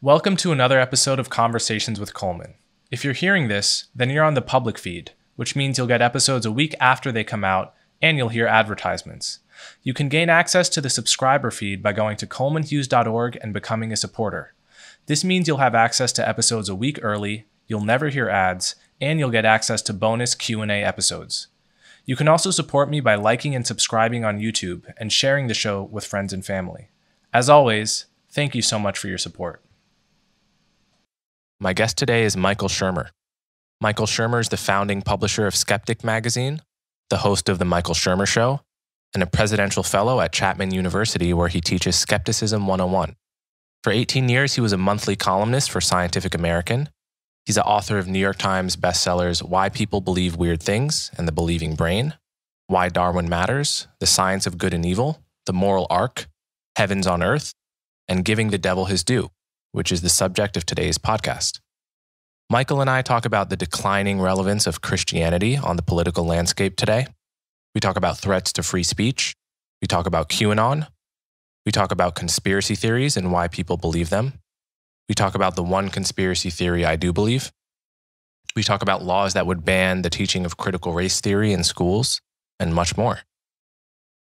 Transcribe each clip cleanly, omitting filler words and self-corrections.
Welcome to another episode of Conversations with Coleman. If you're hearing this, then you're on the public feed, which means you'll get episodes a week after they come out, and you'll hear advertisements. You can gain access to the subscriber feed by going to colemanhughes.org and becoming a supporter. This means you'll have access to episodes a week early, you'll never hear ads, and you'll get access to bonus Q&A episodes. You can also support me by liking and subscribing on YouTube and sharing the show with friends and family. As always, thank you so much for your support. My guest today is Michael Shermer. Michael Shermer is the founding publisher of Skeptic Magazine, the host of The Michael Shermer Show, and a presidential fellow at Chapman University where he teaches Skepticism 101. For 18 years, he was a monthly columnist for Scientific American. He's the author of New York Times bestsellers Why People Believe Weird Things and the Believing Brain, Why Darwin Matters, The Science of Good and Evil, The Moral Arc, Heavens on Earth, and Giving the Devil His Due, which is the subject of today's podcast. Michael and I talk about the declining relevance of Christianity on the political landscape today. We talk about threats to free speech. We talk about QAnon. We talk about conspiracy theories and why people believe them. We talk about the one conspiracy theory I do believe. We talk about laws that would ban the teaching of critical race theory in schools, and much more.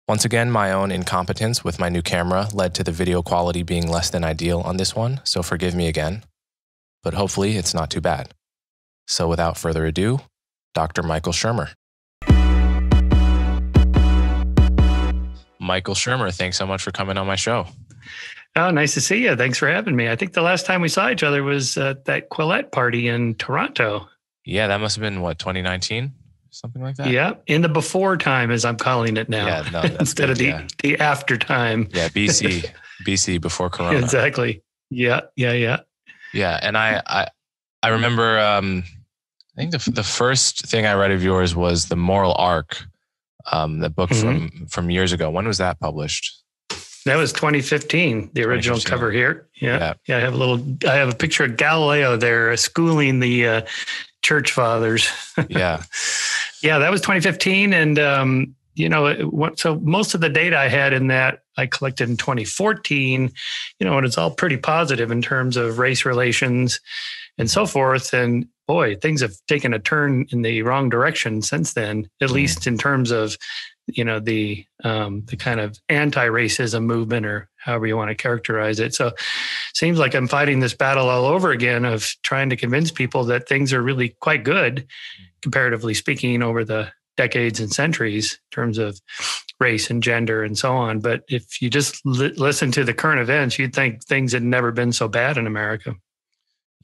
Once again, my own incompetence with my new camera led to the video quality being less than ideal on this one, so forgive me again. But hopefully it's not too bad. So without further ado, Dr. Michael Shermer. Michael Shermer, thanks so much for coming on my show. Oh, nice to see you. Thanks for having me. I think the last time we saw each other was at that Quillette party in Toronto. Yeah, that must have been, 2019? Something like that? Yeah, in the before time, as I'm calling it now. Yeah, no, instead of the after time. Yeah, BC before Corona. Exactly. Yeah. Yeah, and I remember, I think the first thing I read of yours was The Moral Arc, the book from years ago. When was that published? That was 2015, the original cover here. Yeah. I have a picture of Galileo there schooling the church fathers. Yeah. Yeah, that was 2015. And, so most of the data I had in that I collected in 2014, and it's all pretty positive in terms of race relations and so forth. And boy, things have taken a turn in the wrong direction since then, at least in terms of, the kind of anti-racism movement, or however you want to characterize it. So seems like I'm fighting this battle all over again of trying to convince people that things are really quite good, comparatively speaking, over the decades and centuries in terms of race and gender and so on. But if you just listen to the current events, you'd think things had never been so bad in America.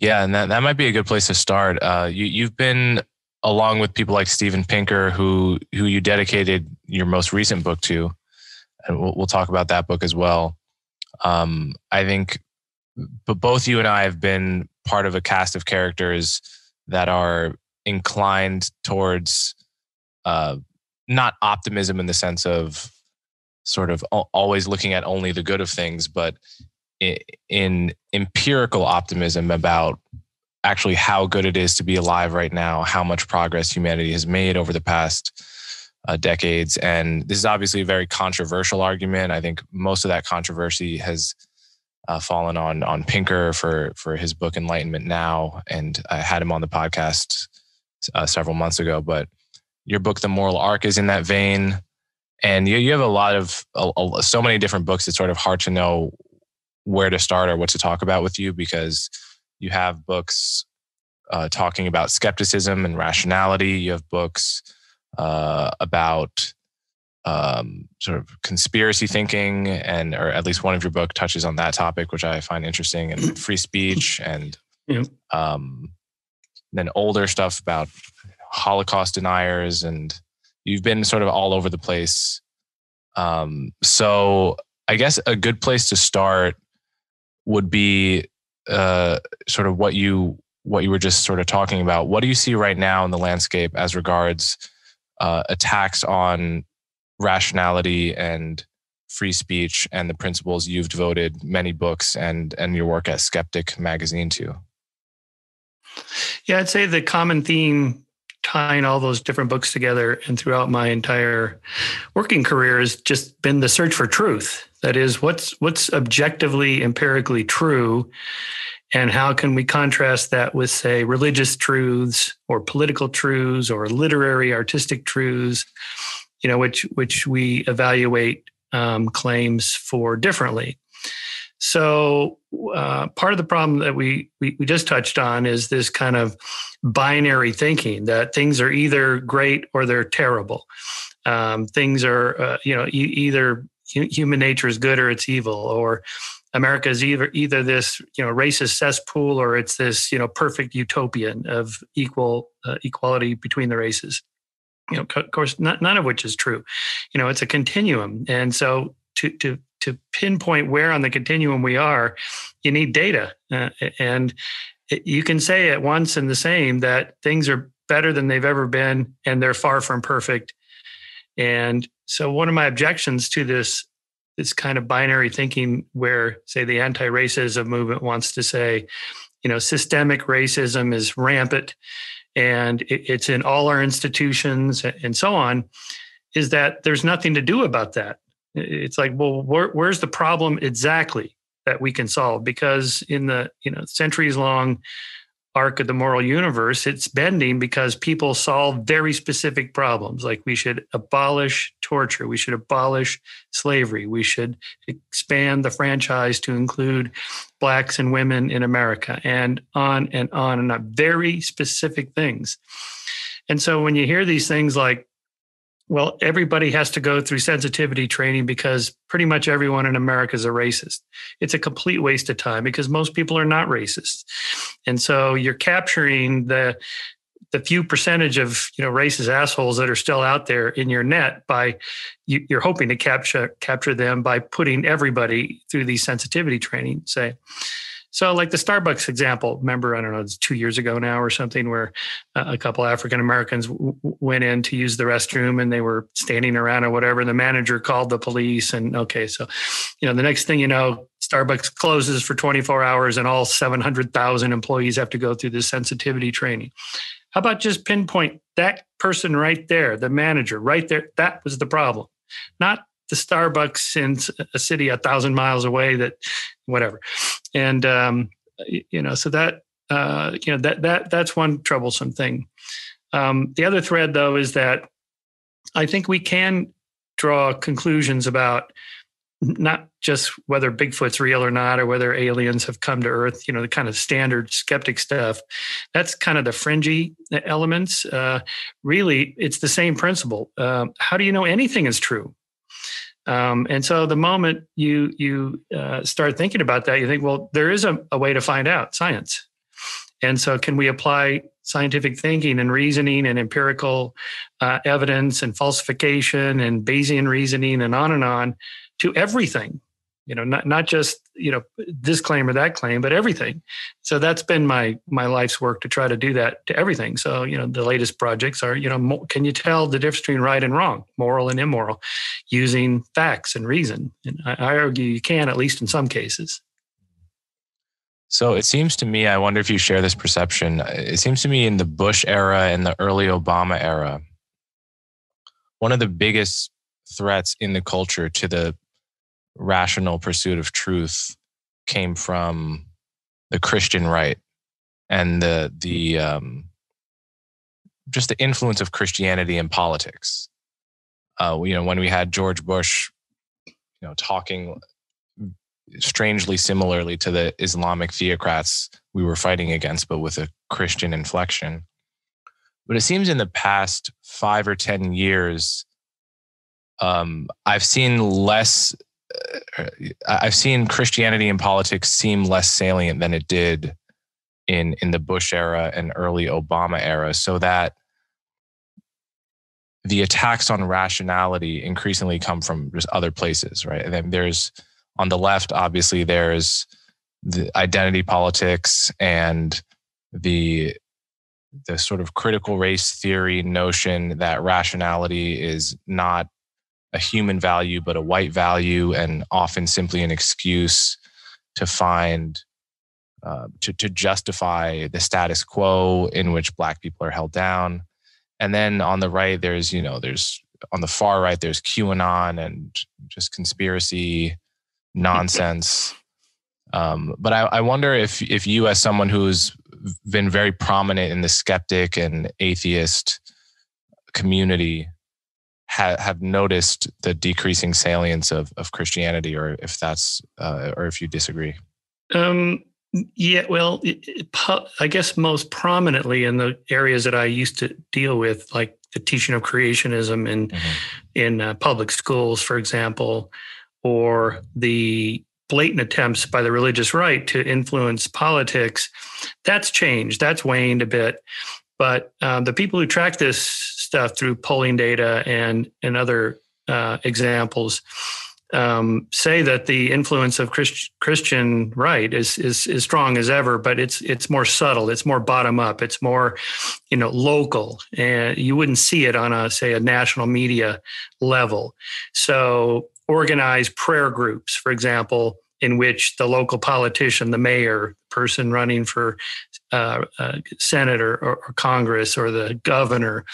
Yeah, and that might be a good place to start. You've been, along with people like Steven Pinker, who you dedicated your most recent book to, and we'll talk about that book as well. I think, but both you and I have been part of a cast of characters that are inclined towards not optimism in the sense of sort of always looking at only the good of things, but in empirical optimism about actually how good it is to be alive right now, how much progress humanity has made over the past decades. And this is obviously a very controversial argument. I think most of that controversy has fallen on Pinker for his book Enlightenment Now, and I had him on the podcast several months ago. But your book, The Moral Arc, is in that vein. And you have a lot of, so many different books, it's sort of hard to know where to start or what to talk about with you, because you have books talking about skepticism and rationality. You have books about sort of conspiracy thinking, or at least one of your book touches on that topic, which I find interesting, and free speech, and then older stuff about Holocaust deniers, and you've been sort of all over the place. So I guess a good place to start would be sort of what you were just sort of talking about. What do you see right now in the landscape as regards attacks on rationality and free speech and the principles you've devoted many books and your work at Skeptic Magazine to? Yeah, I'd say the common theme tying all those different books together and throughout my entire working career has just been the search for truth. That is, what's objectively, empirically true, And how can we contrast that with, say, religious truths or political truths or literary, artistic truths, which we evaluate claims for differently. So part of the problem that we just touched on is this kind of binary thinking that things are either great or they're terrible. Things are, either human nature is good or it's evil, or America is either this, racist cesspool or it's this, perfect utopian of equality between the races. Of course, none of which is true. It's a continuum, and so to pinpoint where on the continuum we are, you need data, and you can say at once and the same that things are better than they've ever been, and they're far from perfect. And so, one of my objections to this kind of binary thinking, where, say, the anti-racism movement wants to say, systemic racism is rampant and it's in all our institutions and so on, is that there's nothing to do about that. It's like, well, where's the problem exactly that we can solve? Because in the centuries-long arc of the moral universe, it's bending because people solve very specific problems. Like, we should abolish torture, we should abolish slavery, we should expand the franchise to include Blacks and women in America, and on and on, very specific things. And so when you hear these things like, well, everybody has to go through sensitivity training because pretty much everyone in America is a racist, it's a complete waste of time, because most people are not racist. And so you're capturing the few percentage of racist assholes that are still out there in your net by you're hoping to capture them by putting everybody through these sensitivity training, say. So like the Starbucks example, remember, I don't know, it's 2 years ago now or something, where a couple African Americans went in to use the restroom and they were standing around or whatever. And the manager called the police, and okay, so, the next thing you know, Starbucks closes for 24 hours and all 700,000 employees have to go through this sensitivity training. How about just pinpoint that person right there, the manager right there? That was the problem, not the Starbucks in a city 1,000 miles away that whatever. And, so that, that's one troublesome thing. The other thread, though, is that I think we can draw conclusions about not just whether Bigfoot's real or not, or whether aliens have come to Earth, the kind of standard skeptic stuff. That's kind of the fringy elements. Really, it's the same principle. How do you know anything is true? And so the moment you start thinking about that, you think, well, there is a way to find out, science. And so can we apply scientific thinking and reasoning and empirical evidence and falsification and Bayesian reasoning and on to everything, not just, this claim or that claim, but everything. So that's been my life's work, to try to do that to everything. So, the latest projects are, can you tell the difference between right and wrong, moral and immoral, using facts and reason? And I argue you can, at least in some cases. So it seems to me, I wonder if you share this perception. It seems to me in the Bush era and the early Obama era, one of the biggest threats in the culture to the rational pursuit of truth came from the Christian right and the just the influence of Christianity in politics. When we had George Bush, talking strangely similarly to the Islamic theocrats we were fighting against, but with a Christian inflection. But it seems in the past 5 or 10 years, I've seen Christianity in politics seem less salient than it did in the Bush era and early Obama era, so that the attacks on rationality increasingly come from just other places, right? And then there's, on the left, obviously, there's the identity politics and the sort of critical race theory notion that rationality is not a human value, but a white value, and often simply an excuse to find, to justify the status quo in which Black people are held down. And then on the right, there's on the far right, there's QAnon and just conspiracy nonsense. But I wonder if you, as someone who's been very prominent in the skeptic and atheist community, have noticed the decreasing salience of Christianity, or if that's or if you disagree. Yeah, well, I guess most prominently in the areas that I used to deal with, like the teaching of creationism in public schools, for example, or the blatant attempts by the religious right to influence politics, that's changed. That's waned a bit. But the people who track this stuff through polling data and other examples say that the influence of Christian right is strong as ever, but it's more subtle. It's more bottom up. It's more, local, and you wouldn't see it on a national media level. So organized prayer groups, for example, in which the local politician, the mayor, person running for Senate or Congress, or the governor,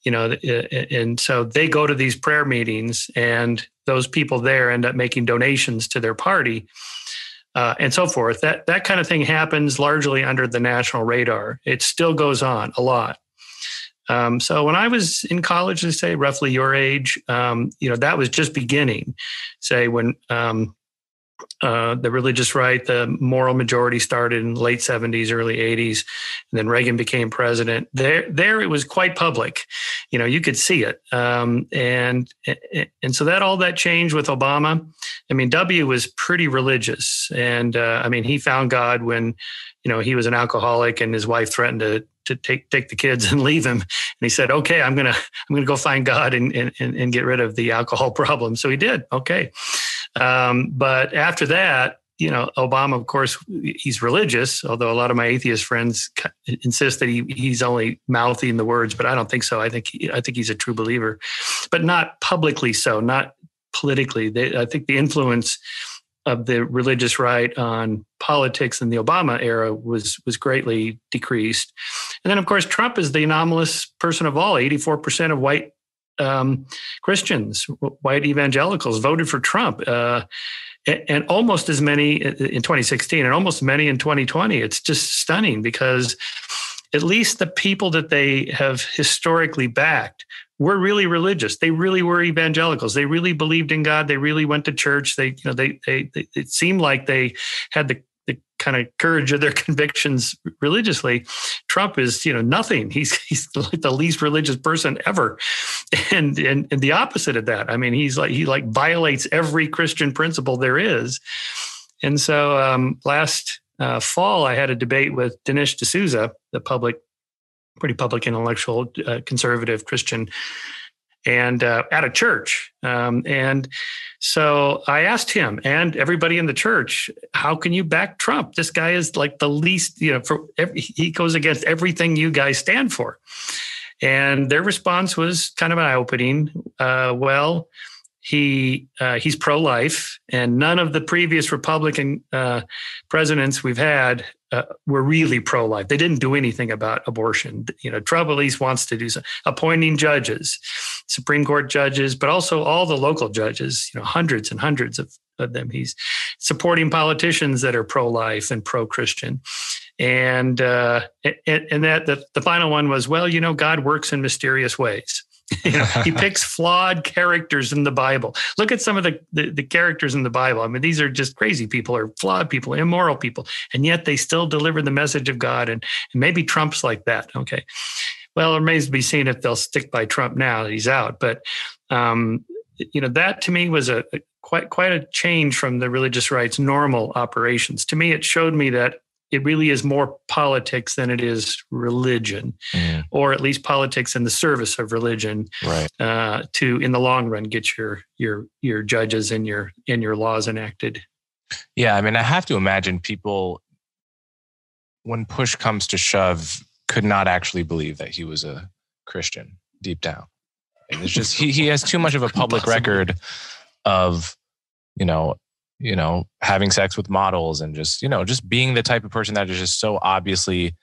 and so they go to these prayer meetings, and those people there end up making donations to their party, and so forth. That kind of thing happens largely under the national radar. It still goes on a lot. So when I was in college, let's say roughly your age, that was just beginning. Say when the religious right, the moral majority started in the late 70s, early 80s, and then Reagan became president. There it was quite public. You could see it. And so all that changed with Obama. I mean, W was pretty religious. And he found God when, he was an alcoholic and his wife threatened to take the kids and leave him. And he said, okay, I'm going to go find God and get rid of the alcohol problem. So he did. Okay. But after that, Obama, of course, he's religious, although a lot of my atheist friends insist that he's only mouthing the words, but I don't think so. I think he's a true believer, but not publicly so, not politically. I think the influence of the religious right on politics in the Obama era was greatly decreased. And then, of course, Trump is the anomalous person of all. 84% of white Christians, white evangelicals, voted for Trump, and almost as many in 2016 and almost many in 2020. It's just stunning because at least the people that they have historically backed were really religious. They really were evangelicals. They really believed in God. They really went to church. It seemed like they had the kind of courage of their convictions religiously. Trump is, nothing. He's like the least religious person ever. And the opposite of that. I mean, he violates every Christian principle there is. And so last fall, I had a debate with Dinesh D'Souza, the pretty public intellectual, conservative Christian, and at a church. And so I asked him and everybody in the church, how can you back Trump? This guy is like the least, he goes against everything you guys stand for. And their response was kind of eye-opening. Well, he's pro-life, and none of the previous Republican presidents we've had were really pro-life. They didn't do anything about abortion. Trump at least wants to do some appointing judges, Supreme Court judges, but also all the local judges, hundreds and hundreds of them. He's supporting politicians that are pro-life and pro-Christian. And that the final one was, well, God works in mysterious ways. He picks flawed characters in the Bible. Look at some of the characters in the Bible. I mean, these are just crazy people, or flawed people, immoral people, and yet they still deliver the message of God. And maybe Trump's like that. Okay, well, it remains to be seen if they'll stick by Trump now that he's out. But that to me was quite a change from the religious right's normal operations. To me, it showed me that it really is more politics than it is religion, or at least politics in the service of religion, right? To, in the long run, get your judges and your laws enacted. Yeah, I mean, I have to imagine people, when push comes to shove, could not actually believe that he was a Christian deep down. And it's just he has too much of a public record of, having sex with models and just being the type of person that is just so obviously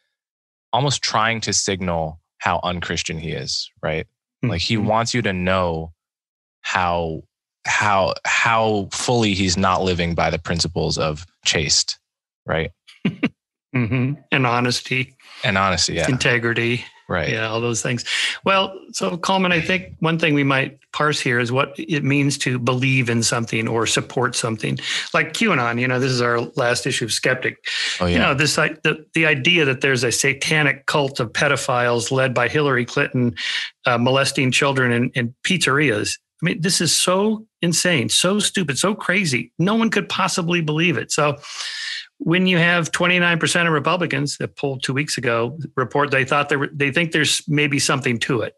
almost trying to signal how unchristian he is, right? Mm-hmm. Like he wants you to know how fully he's not living by the principles of chaste right? And honesty. Yeah. Integrity. Right. Yeah, all those things. Well, so Coleman, I think one thing we might parse here is what it means to believe in something or support something. Like QAnon, this is our last issue of Skeptic. Oh, yeah. This the idea that there's a satanic cult of pedophiles led by Hillary Clinton molesting children in pizzerias. I mean, this is so insane, so stupid, so crazy. No one could possibly believe it. So when you have 29% of Republicans that polled 2 weeks ago report they think there's maybe something to it,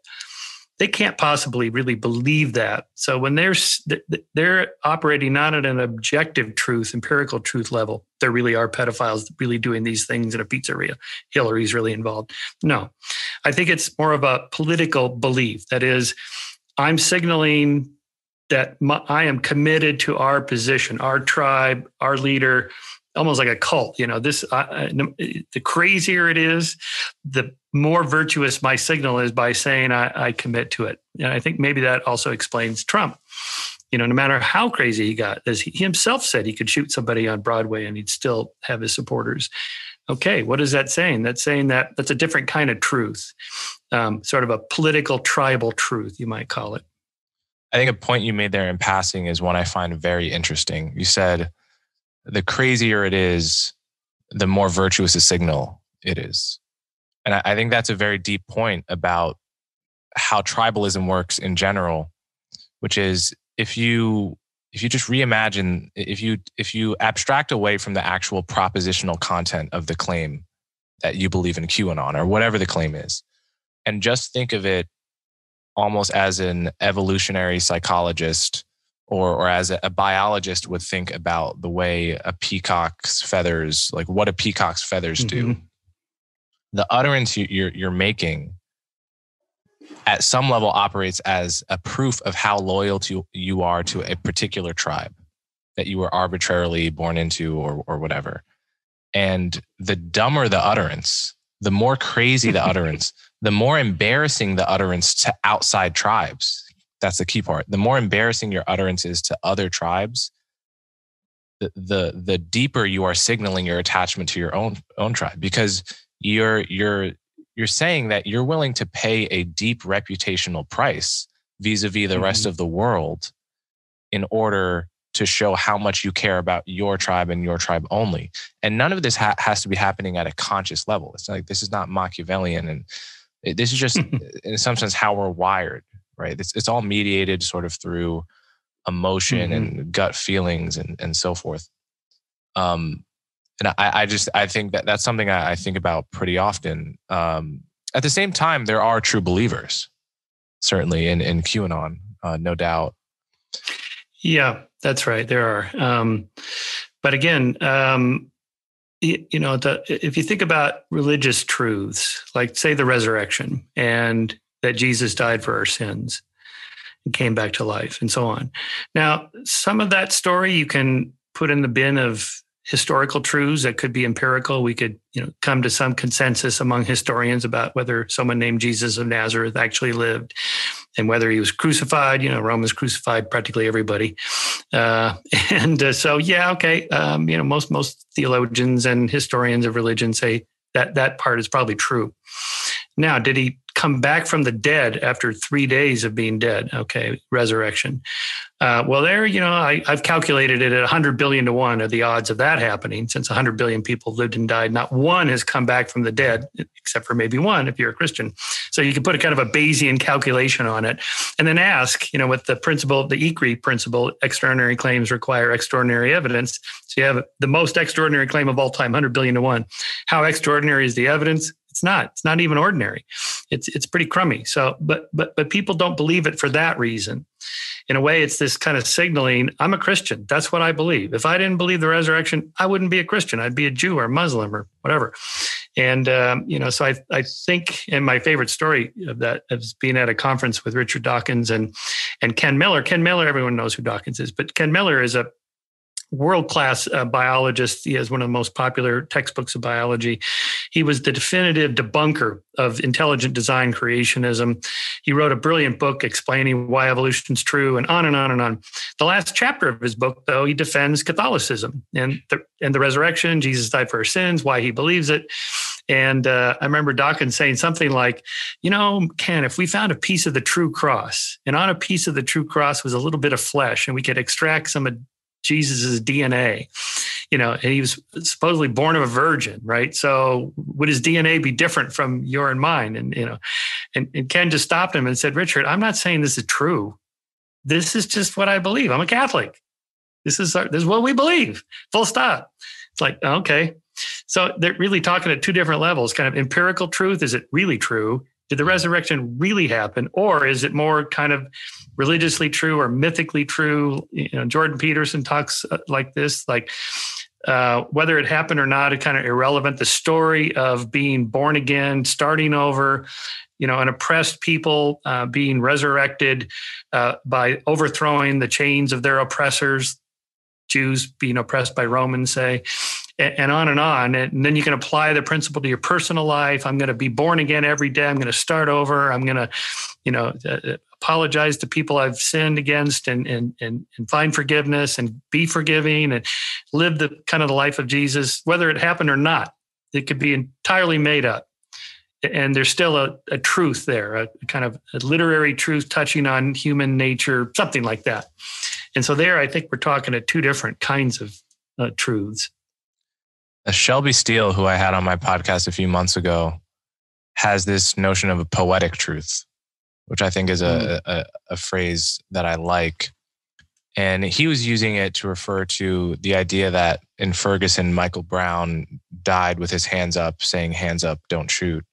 they can't possibly really believe that. So when they're operating not at an objective truth, empirical truth level, there really are pedophiles really doing these things in a pizzeria. Hillary's really involved. No, I think it's more of a political belief. That is, I'm signaling that I am committed to our position, our tribe, our leader. Almost like a cult, the crazier it is, the more virtuous my signal is by saying I commit to it. And I think maybe that also explains Trump. No matter how crazy he got, as he himself said, he could shoot somebody on Broadway and he'd still have his supporters. Okay, what is that saying? That's saying that that's a different kind of truth, sort of a political tribal truth, you might call it. I think a point you made there in passing is one I find very interesting. You said, the crazier it is, the more virtuous a signal it is. And I think that's a very deep point about how tribalism works in general, which is if you just reimagine, if you abstract away from the actual propositional content of the claim that you believe in QAnon or whatever the claim is, and just think of it almost as an evolutionary psychologist or as a biologist would think about the way a peacock's feathers, like what a peacock's feathers do. The utterance you're making at some level operates as a proof of how loyal you are to a particular tribe that you were arbitrarily born into or whatever. And the dumber the utterance, the more crazy the utterance, the more embarrassing the utterance to outside tribes. That's the key part. The more embarrassing your utterance is to other tribes, the deeper you are signaling your attachment to your own tribe, because you're saying that you're willing to pay a deep reputational price vis-a-vis the rest of the world in order to show how much you care about your tribe and your tribe only. And none of this has to be happening at a conscious level. It's like, this is not Machiavellian, and this is just in some sense how we're wired. Right. It's all mediated sort of through emotion and gut feelings and so forth. And I think that's something I think about pretty often. At the same time, there are true believers, certainly in QAnon, no doubt. Yeah, that's right. There are. But again, if you think about religious truths, like say the resurrection and that Jesus died for our sins and came back to life and so on. Now, some of that story you can put in the bin of historical truths that could be empirical. We could, come to some consensus among historians about whether someone named Jesus of Nazareth actually lived and whether he was crucified. Romans crucified practically everybody. Most theologians and historians of religion say that part is probably true. Now, did he come back from the dead after 3 days of being dead? Okay, resurrection. I've calculated it at 100 billion to 1 are the odds of that happening. Since 100 billion people lived and died, not one has come back from the dead, except for maybe one if you're a Christian. So you can put a kind of a Bayesian calculation on it and then ask, with the principle, the ECRI principle, extraordinary claims require extraordinary evidence. So you have the most extraordinary claim of all time, 100 billion to 1. How extraordinary is the evidence? It's not even ordinary. It's pretty crummy. So, but people don't believe it for that reason. In a way, it's this kind of signaling, I'm a Christian. That's what I believe. If I didn't believe the resurrection, I wouldn't be a Christian. I'd be a Jew or a Muslim or whatever. And, so I think, and my favorite story of that is being at a conference with Richard Dawkins and Ken Miller. Ken Miller, everyone knows who Dawkins is, but Ken Miller is world-class biologist. He has one of the most popular textbooks of biology. He was the definitive debunker of intelligent design creationism. He wrote a brilliant book explaining why evolution is true, and on and on and on. The last chapter of his book, though, he defends Catholicism and the resurrection. Jesus died for our sins, why he believes it. And I remember Dawkins saying something like, Ken, if we found a piece of the true cross, and on a piece of the true cross was a little bit of flesh, and we could extract some of Jesus's DNA, and he was supposedly born of a virgin, right? So would his DNA be different from your and mine? And Ken just stopped him and said, Richard, I'm not saying this is true. This is just what I believe. I'm a Catholic. This is what we believe. Full stop. It's like, okay. So they're really talking at two different levels, kind of empirical truth. Is it really true? Did the resurrection really happen? Or is it more kind of religiously true or mythically true? Jordan Peterson talks like this, like whether it happened or not, it's kind of irrelevant. The story of being born again, starting over, an oppressed people being resurrected by overthrowing the chains of their oppressors, Jews being oppressed by Romans, say, and on and on. And then you can apply the principle to your personal life. I'm going to be born again every day. I'm going to start over. I'm going to, apologize to people I've sinned against and find forgiveness and be forgiving and live the kind of the life of Jesus, whether it happened or not. It could be entirely made up. And there's still a truth there, a kind of a literary truth touching on human nature, something like that. And so there, I think we're talking at two different kinds of truths. Shelby Steele, who I had on my podcast a few months ago, has this notion of a poetic truth, which I think is a phrase that I like. And he was using it to refer to the idea that in Ferguson, Michael Brown died with his hands up, saying, hands up, don't shoot,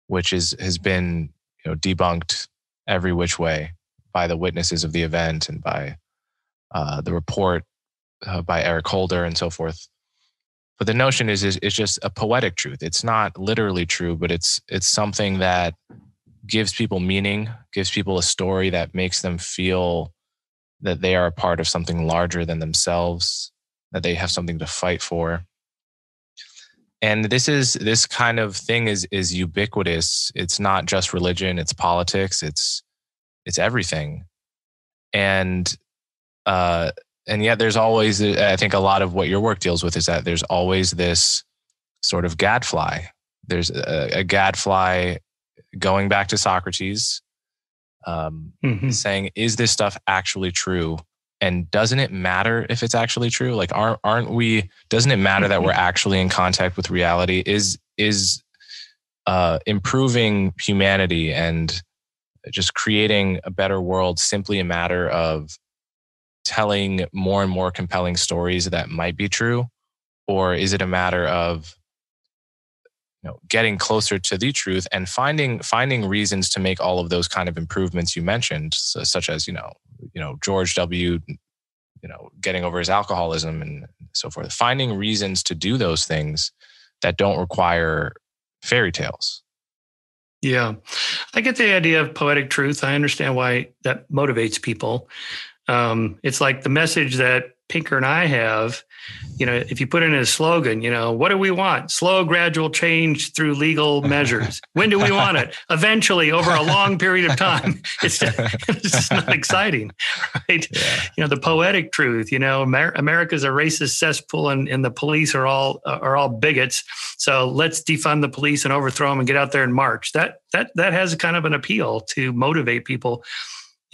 which has been debunked every which way by the witnesses of the event and by the report by Eric Holder and so forth. But the notion is just a poetic truth. It's not literally true, but it's something that gives people meaning, gives people a story that makes them feel that they are a part of something larger than themselves, that they have something to fight for. And this kind of thing is ubiquitous. It's not just religion, it's politics, it's everything. And yet there's always, I think a lot of what your work deals with is that there's always this sort of gadfly. There's a gadfly going back to Socrates, saying, is this stuff actually true? And doesn't it matter if it's actually true? Like, aren't we, doesn't it matter that we're actually in contact with reality? Is improving humanity and just creating a better world simply a matter of telling more and more compelling stories that might be true? Or is it a matter of getting closer to the truth and finding reasons to make all of those kind of improvements you mentioned, such as George W. Getting over his alcoholism and so forth, finding reasons to do those things that don't require fairy tales. Yeah, I get the idea of poetic truth. I understand why that motivates people. It's like the message that Pinker and I have, if you put in a slogan, what do we want? Slow, gradual change through legal measures. When do we want it? Eventually, over a long period of time. It's just not exciting, right? Yeah. The poetic truth, America's a racist cesspool and the police are all bigots. So let's defund the police and overthrow them and get out there and march. That has kind of an appeal to motivate people,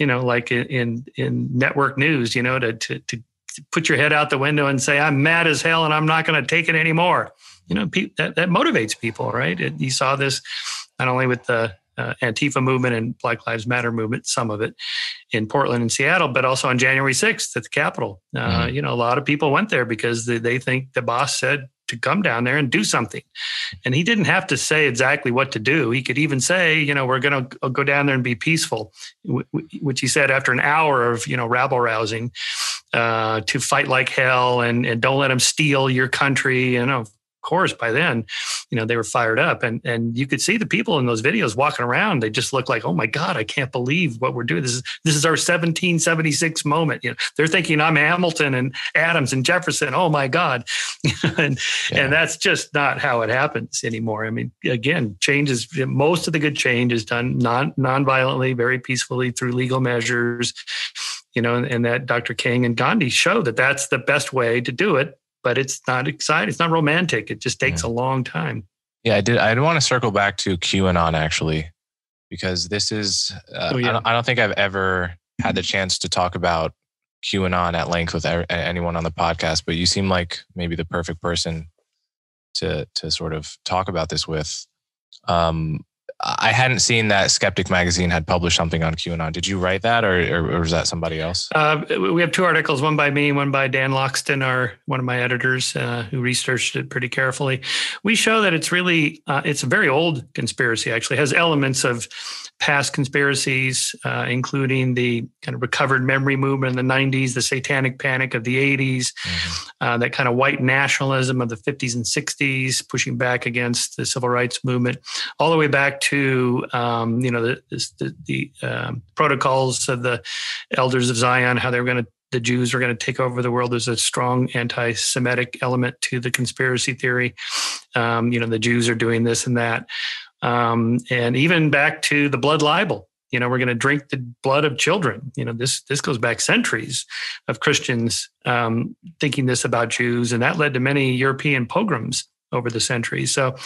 like in network news, to put your head out the window and say, I'm mad as hell and I'm not going to take it anymore. That motivates people, right? You saw this not only with the Antifa movement and Black Lives Matter movement, some of it in Portland and Seattle, but also on January 6th at the Capitol. A lot of people went there because they think the boss said to come down there and do something. And he didn't have to say exactly what to do. He could even say, we're going to go down there and be peaceful, which he said after an hour of, rabble rousing, to fight like hell and don't let them steal your country. Of course, by then, they were fired up, and you could see the people in those videos walking around. They just look like, oh my God, I can't believe what we're doing. This is our 1776 moment. They're thinking I'm Hamilton and Adams and Jefferson. Oh my God. and that's just not how it happens anymore. I mean, again, most of the good change is done non-violently, very peacefully through legal measures, and that Dr. King and Gandhi show that that's the best way to do it, but it's not exciting. It's not romantic. It just takes a long time. Yeah, I want to circle back to QAnon actually, because this is, I don't think I've ever had the chance to talk about QAnon at length with anyone on the podcast, but you seem like maybe the perfect person to sort of talk about this with. I hadn't seen that Skeptic Magazine had published something on QAnon. Did you write that, or was that somebody else? We have 2 articles, one by me, one by Dan Loxton, one of my editors, who researched it pretty carefully. We show that it's really, it's a very old conspiracy, actually. It has elements of past conspiracies, including the kind of recovered memory movement in the 90s, the satanic panic of the 80s, that kind of white nationalism of the 50s and 60s, pushing back against the civil rights movement, all the way back to the protocols of the elders of Zion, how the Jews were going to take over the world. There's a strong anti-Semitic element to the conspiracy theory. The Jews are doing this and that. And even back to the blood libel, we're going to drink the blood of children. This goes back centuries of Christians thinking this about Jews, and that led to many European pogroms over the centuries. So,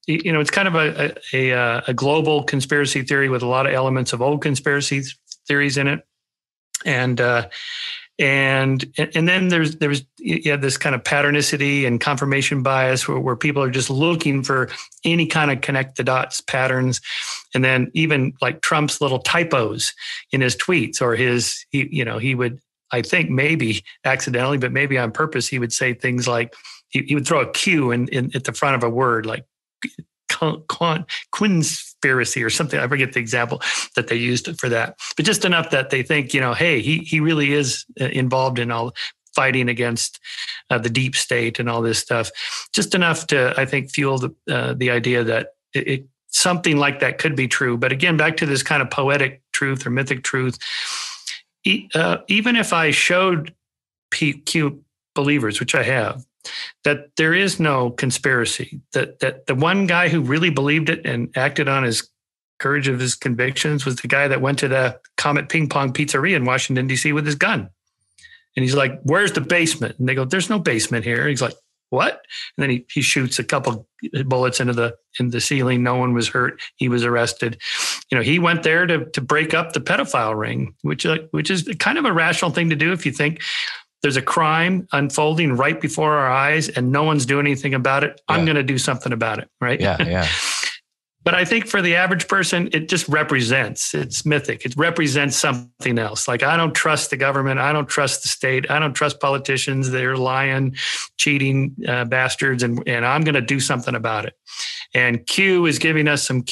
it's kind of a global conspiracy theory with a lot of elements of old conspiracy theories in it. And then there's this kind of patternicity and confirmation bias where people are just looking for any kind of connect the dots patterns. And then even like Trump's little typos in his tweets, or he would, I think maybe accidentally, but maybe on purpose, he would say things like, he would throw a Q in at the front of a word, like quinspiracy or something. I forget the example that they used for that, but just enough that they think, hey, he really is involved in all fighting against the deep state and all this stuff. Just enough to, I think, fuel the idea that something like that could be true. But again, back to this kind of poetic truth or mythic truth. Even if I showed Q believers, which I have, that there is no conspiracy, that the one guy who really believed it and acted on his courage of his convictions was the guy that went to the Comet Ping Pong Pizzeria in Washington, D.C. with his gun. And he's like, where's the basement? And they go, there's no basement here. He's like, what? And then he shoots a couple bullets into the ceiling. No one was hurt. He was arrested. He went there to break up the pedophile ring, which is kind of a rational thing to do if you think there's a crime unfolding right before our eyes and no one's doing anything about it. Yeah. I'm going to do something about it. Right. Yeah. But I think for the average person, it's mythic. It represents something else. Like, I don't trust the government. I don't trust the state. I don't trust politicians. They're lying, cheating bastards. And I'm going to do something about it. And Q is giving us some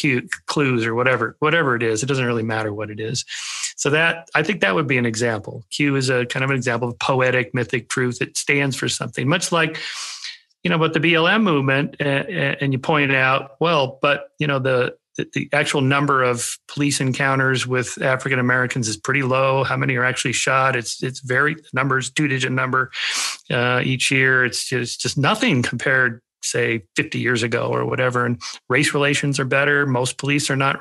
clues or whatever it is. It doesn't really matter what it is. So I think that would be an example. Q is a kind of an example of poetic, mythic truth. It stands for something, much like, but the BLM movement, and you pointed out, well, but, the actual number of police encounters with African Americans is pretty low. How many are actually shot? It's very, numbers, 2-digit number each year. It's just nothing compared, say, 50 years ago or whatever. And race relations are better. Most police are not.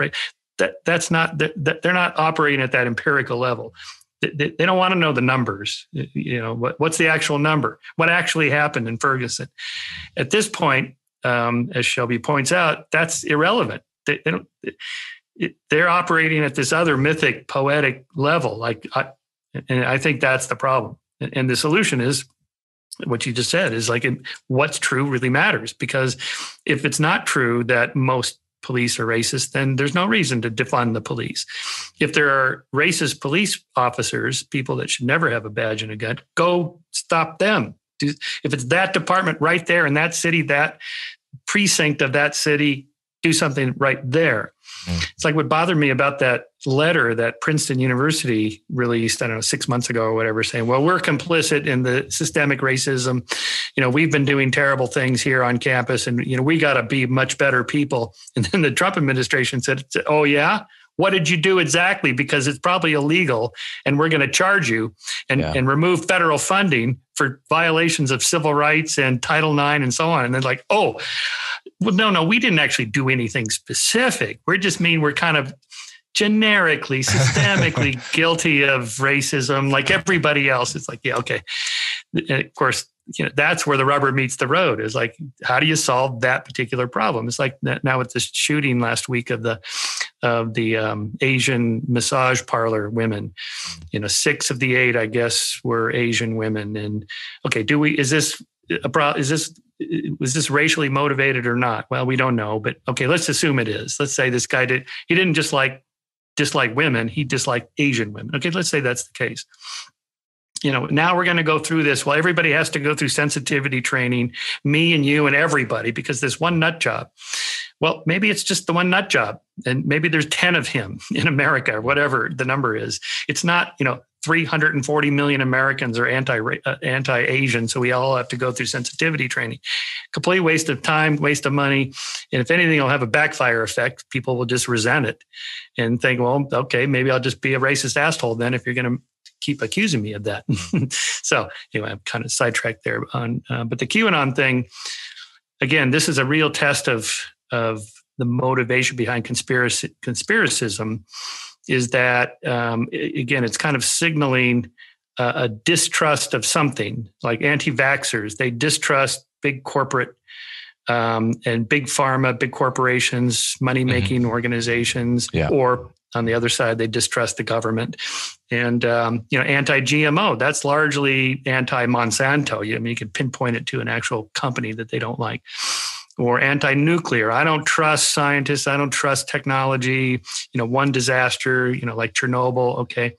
That's not, they're not operating at that empirical level. They don't want to know the numbers. What's the actual number? What actually happened in Ferguson? At this point, as Shelby points out, that's irrelevant. They're operating at this other mythic, poetic level. And I think that's the problem. And the solution is what you just said, is like, what's true really matters. Because if it's not true that most police are racist, then there's no reason to defund the police. If there are racist police officers, people that should never have a badge and a gun, go stop them. If it's that department right there in that city, that precinct of that city, do something right there. It's like what bothered me about that letter that Princeton University released, I don't know, 6 months ago or whatever, saying, well, we're complicit in the systemic racism. We've been doing terrible things here on campus and, we got to be much better people. And then the Trump administration said, oh, yeah? What did you do exactly? Because it's probably illegal and we're going to charge you and remove federal funding for violations of civil rights and Title IX and so on. And they're like, oh, well, no, we didn't actually do anything specific. We're kind of generically, systemically guilty of racism like everybody else. It's like, yeah, okay. And of course, that's where the rubber meets the road is like, how do you solve that particular problem? It's like now with this shooting last week of the Asian massage parlor women, 6 of the 8, I guess, were Asian women. And okay, was this racially motivated or not? Well, we don't know, but okay, let's assume it is. Let's say this guy he didn't just dislike women, he disliked Asian women. Okay, let's say that's the case. Now we're going to go through this. Well, everybody has to go through sensitivity training, me and you and everybody, because there's one nut job. Well, maybe it's just the one nut job, and maybe there's 10 of him in America, or whatever the number is. It's not, 340 million Americans are anti-Asian, so we all have to go through sensitivity training. Complete waste of time, waste of money, and if anything, it'll have a backfire effect. People will just resent it and think, well, okay, maybe I'll just be a racist asshole then if you're going to keep accusing me of that. So anyway, I'm kind of sidetracked there. But the QAnon thing, again, this is a real test of the motivation behind conspiracism. Is that, again, it's kind of signaling a distrust of something, like anti-vaxxers. They distrust big corporate and big pharma, big corporations, money-making organizations, or on the other side, they distrust the government. And, anti-GMO, that's largely anti-Monsanto. You can pinpoint it to an actual company that they don't like. Or anti-nuclear. I don't trust scientists. I don't trust technology. One disaster, like Chernobyl. Okay.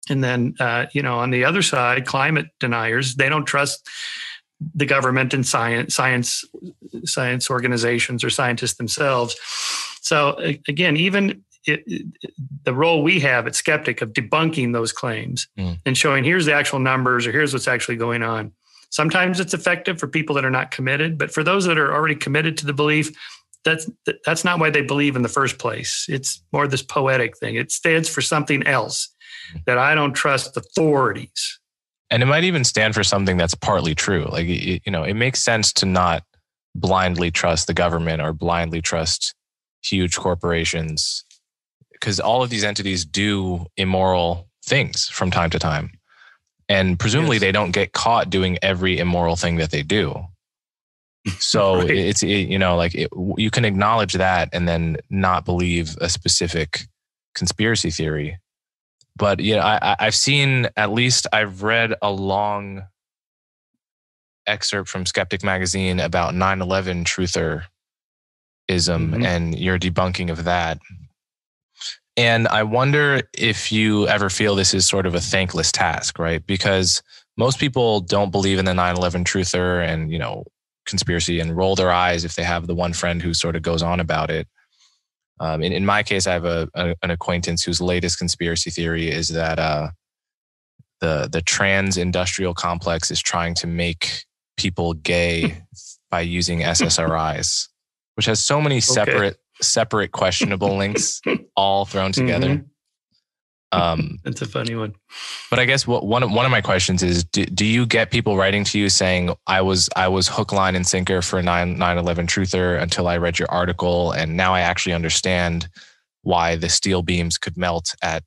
And then, on the other side, climate deniers, they don't trust the government and science organizations or scientists themselves. So again, even the role we have at Skeptic of debunking those claims and showing here's the actual numbers or here's what's actually going on. Sometimes it's effective for people that are not committed, but for those that are already committed to the belief, that's not why they believe in the first place. It's more this poetic thing. It stands for something else, that I don't trust authorities. And it might even stand for something that's partly true. Like, it makes sense to not blindly trust the government or blindly trust huge corporations, because all of these entities do immoral things from time to time. And presumably they don't get caught doing every immoral thing that they do. So right. You can acknowledge that and then not believe a specific conspiracy theory. But I've read a long excerpt from Skeptic Magazine about 9/11 trutherism and your debunking of that. And I wonder if you ever feel this is sort of a thankless task, right? Because most people don't believe in the 9/11 truther and, conspiracy and roll their eyes if they have the one friend who sort of goes on about it. In my case, I have an acquaintance whose latest conspiracy theory is that the trans industrial complex is trying to make people gay by using SSRIs, which has so many separate questionable links all thrown together. That's a funny one. But I guess one of my questions is, do you get people writing to you saying, I was hook, line, and sinker for 9/11 truther until I read your article, and now I actually understand why the steel beams could melt at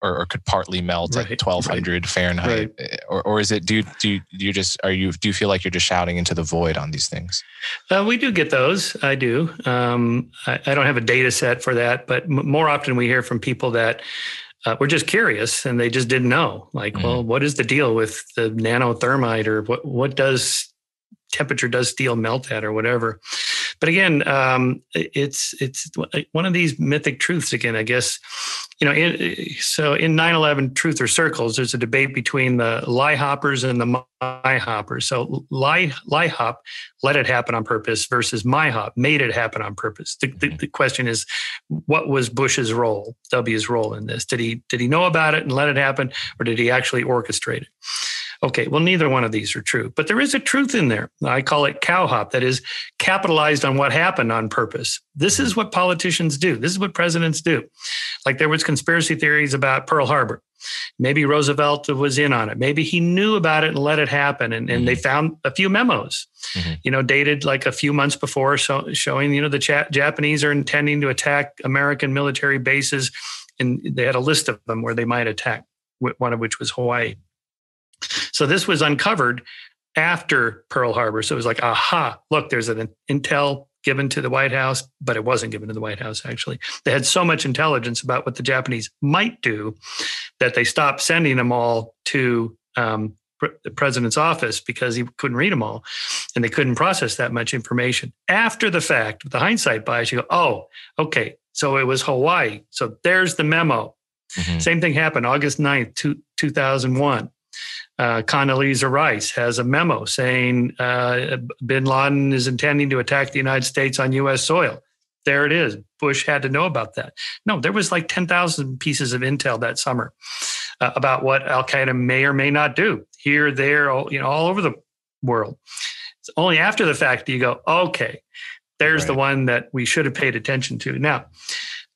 or could partly melt at 1200 Fahrenheit, or is it? Do you feel like you're just shouting into the void on these things? We do get those. I do. I don't have a data set for that, but more often we hear from people that were just curious and they just didn't know. Like, well, what is the deal with the nanothermite, or what does temperature does steel melt at, or whatever? But again, it's one of these mythic truths. Again, I guess, so in 9/11 Truth or Circles, there's a debate between the lie hoppers and the my hoppers. So lie hop, let it happen on purpose, versus my hop, made it happen on purpose. The question is, what was Bush's role, W's role in this? Did he know about it and let it happen, or did he actually orchestrate it? Okay, well, neither one of these are true, but there is a truth in there. I call it cow hop, that is capitalized on what happened on purpose. This is what politicians do. This is what presidents do. Like there was conspiracy theories about Pearl Harbor. Maybe Roosevelt was in on it. Maybe he knew about it and let it happen. And they found a few memos, dated like a few months before, showing, the Japanese are intending to attack American military bases. And they had a list of them where they might attack, one of which was Hawaii. So this was uncovered after Pearl Harbor. So it was like, aha, look, there's an intel given to the White House, but it wasn't given to the White House, actually. They had so much intelligence about what the Japanese might do that they stopped sending them all to the president's office because he couldn't read them all and they couldn't process that much information. After the fact, with the hindsight bias, you go, oh, okay, so it was Hawaii. So there's the memo. Same thing happened August 9th, 2001. Condoleezza Rice has a memo saying bin Laden is intending to attack the United States on U.S. soil. There it is. Bush had to know about that. No, there was like 10,000 pieces of intel that summer about what Al-Qaeda may or may not do here, there, all over the world. It's only after the fact that you go, okay, there's the one that we should have paid attention to. Now,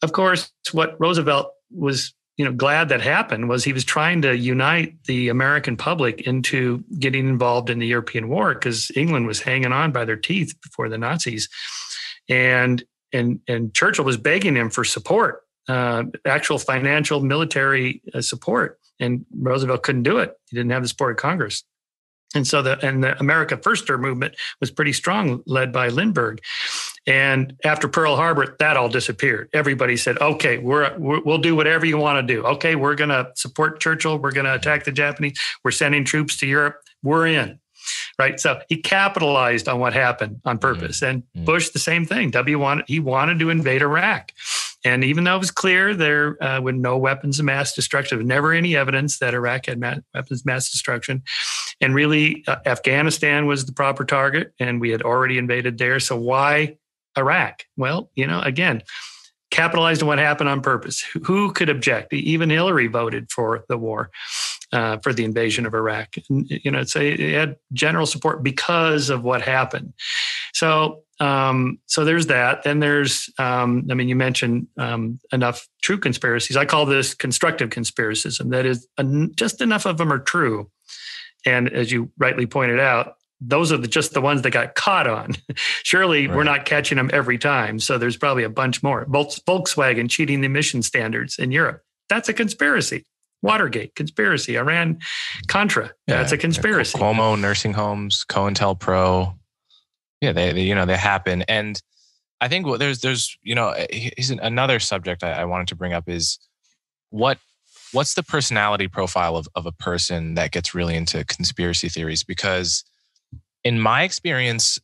of course, what Roosevelt was glad that happened was he was trying to unite the American public into getting involved in the European war because England was hanging on by their teeth before the Nazis. And Churchill was begging him for support, actual financial military support. And Roosevelt couldn't do it. He didn't have the support of Congress. And so the America Firster movement was pretty strong, led by Lindbergh. And after Pearl Harbor, that all disappeared. Everybody said, okay, we'll do whatever you want to do. Okay, we're going to support Churchill. We're going to attack the Japanese. We're sending troops to Europe. We're in. Right. So he capitalized on what happened on purpose. And Bush, the same thing. He wanted to invade Iraq. And even though it was clear there were no weapons of mass destruction, there was never any evidence that Iraq had weapons of mass destruction. And really, Afghanistan was the proper target, and we had already invaded there. So why Iraq? Well, again, capitalized on what happened on purpose. Who could object? Even Hillary voted for the war, for the invasion of Iraq. It had general support because of what happened. So there's that. Then there's, you mentioned enough true conspiracies. I call this constructive conspiracism. That is, just enough of them are true. And as you rightly pointed out, those are just the ones that got caught on. Surely we're not catching them every time. So there's probably a bunch more. Volkswagen cheating the emission standards in Europe. That's a conspiracy. Watergate, conspiracy. Iran, Contra. That's a conspiracy. Cuomo nursing homes, COINTELPRO. Yeah, they happen. And I think there's another subject I wanted to bring up is what's the personality profile of a person that gets really into conspiracy theories? Because in my experience,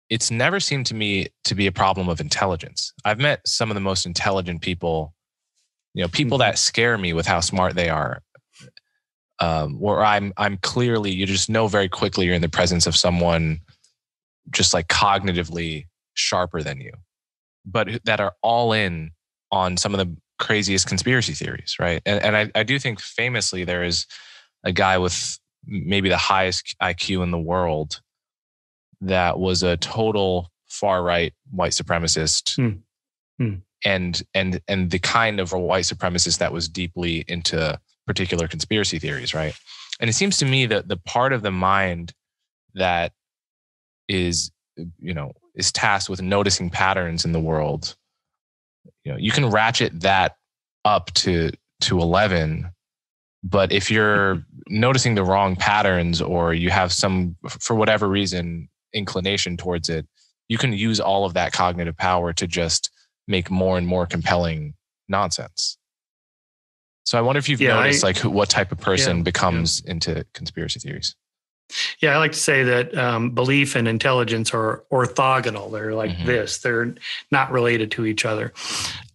it's never seemed to me to be a problem of intelligence. I've met some of the most intelligent people, people that scare me with how smart they are. Where I'm clearly, you just know very quickly you're in the presence of someone just like cognitively sharper than you, but that are all in on some of the craziest conspiracy theories, right? And I do think famously there is a guy with maybe the highest IQ in the world that was a total far right white supremacist, and the kind of a white supremacist that was deeply into particular conspiracy theories, right? And it seems to me that the part of the mind that is tasked with noticing patterns in the world, you can ratchet that up to 11, but if you're noticing the wrong patterns or you have some, for whatever reason, inclination towards it, you can use all of that cognitive power to just make more and more compelling nonsense. So I wonder if you've noticed what type of person becomes into conspiracy theories. Yeah, I like to say that belief and intelligence are orthogonal. They're like this. They're not related to each other.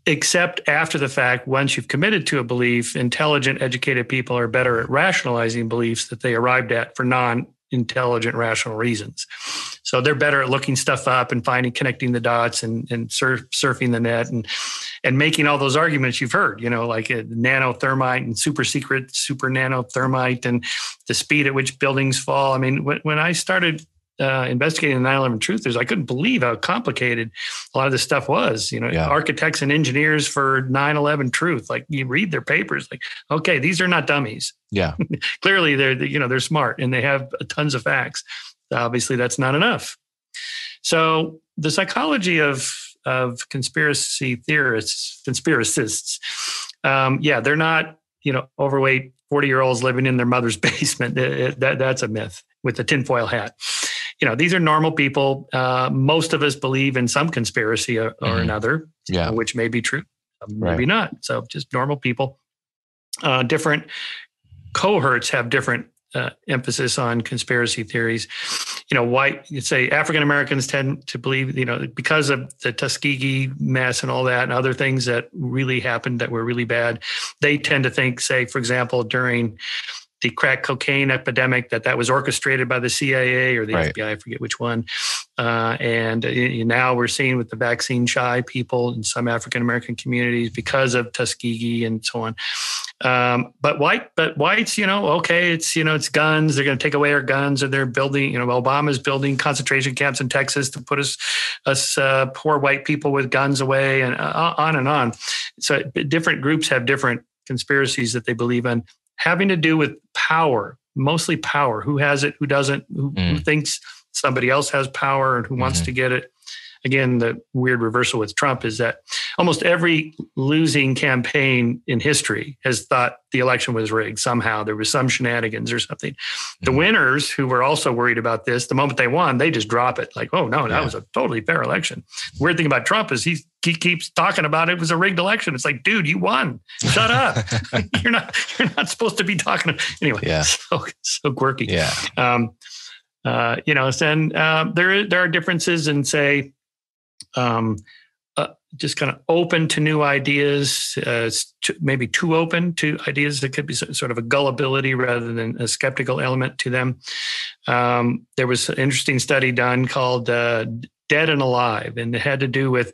except after the fact, once you've committed to a belief, intelligent, educated people are better at rationalizing beliefs that they arrived at for non-intelligent, rational reasons. So they're better at looking stuff up and connecting the dots and surfing the net and making all those arguments you've heard, like nanothermite and super secret, super nanothermite and the speed at which buildings fall. I mean, when I started investigating the 9/11 truthers, I couldn't believe how complicated a lot of this stuff was. Architects and engineers for 9/11 truth. Like you read their papers, like, okay, these are not dummies. Yeah, clearly they're smart and they have tons of facts. Obviously, that's not enough. So the psychology of conspiracy theorists, conspiracists, they're not overweight 40-year-olds living in their mother's basement. That's a myth with a tinfoil hat. These are normal people. Most of us believe in some conspiracy or another, which may be true, maybe not. So just normal people. Different cohorts have different emphasis on conspiracy theories. You'd say African Americans tend to believe, because of the Tuskegee mess and all that and other things that really happened that were really bad, they tend to think, say, for example, during the crack cocaine epidemic, that was orchestrated by the CIA or the FBI, I forget which one. And now we're seeing with the vaccine shy people in some African-American communities because of Tuskegee and so on. But whites, okay, it's guns. They're going to take away our guns, or they're building, Obama's building concentration camps in Texas to put us poor white people with guns away, and on and on. So different groups have different conspiracies that they believe in, having to do with power, mostly power. Who has it? Who doesn't? Who thinks somebody else has power and who wants to get it? Again, the weird reversal with Trump is that almost every losing campaign in history has thought the election was rigged somehow. There was some shenanigans or something. The winners, who were also worried about this, the moment they won, they just drop it. Like, oh, no, that was a totally fair election. Weird thing about Trump is he keeps talking about it was a rigged election. It's like, dude, you won. Shut up. You're not supposed to be talking. Anyway, so quirky. Yeah. There are differences in, say, just kind of open to new ideas, maybe too open to ideas that could be sort of a gullibility rather than a skeptical element to them. There was an interesting study done called Dead and Alive, and it had to do with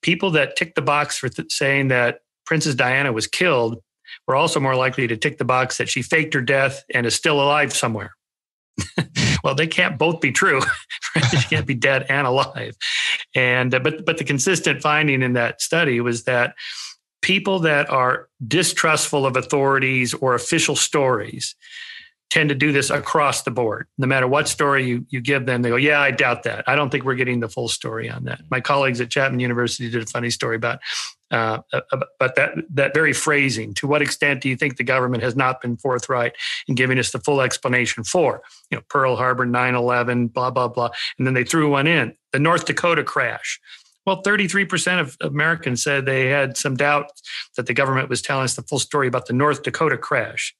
people that ticked the box for saying that Princess Diana was killed were also more likely to tick the box that she faked her death and is still alive somewhere. Well, they can't both be true. Right? She can't be dead and alive. And but the consistent finding in that study was that people that are distrustful of authorities or official stories tend to do this across the board. No matter what story you give them, they go, yeah, I doubt that. I don't think we're getting the full story on that. My colleagues at Chapman University did a funny story about that very phrasing. To what extent do you think the government has not been forthright in giving us the full explanation for, Pearl Harbor, 9/11, blah, blah, blah. And then they threw one in, the North Dakota crash. Well, 33% of Americans said they had some doubt that the government was telling us the full story about the North Dakota crash.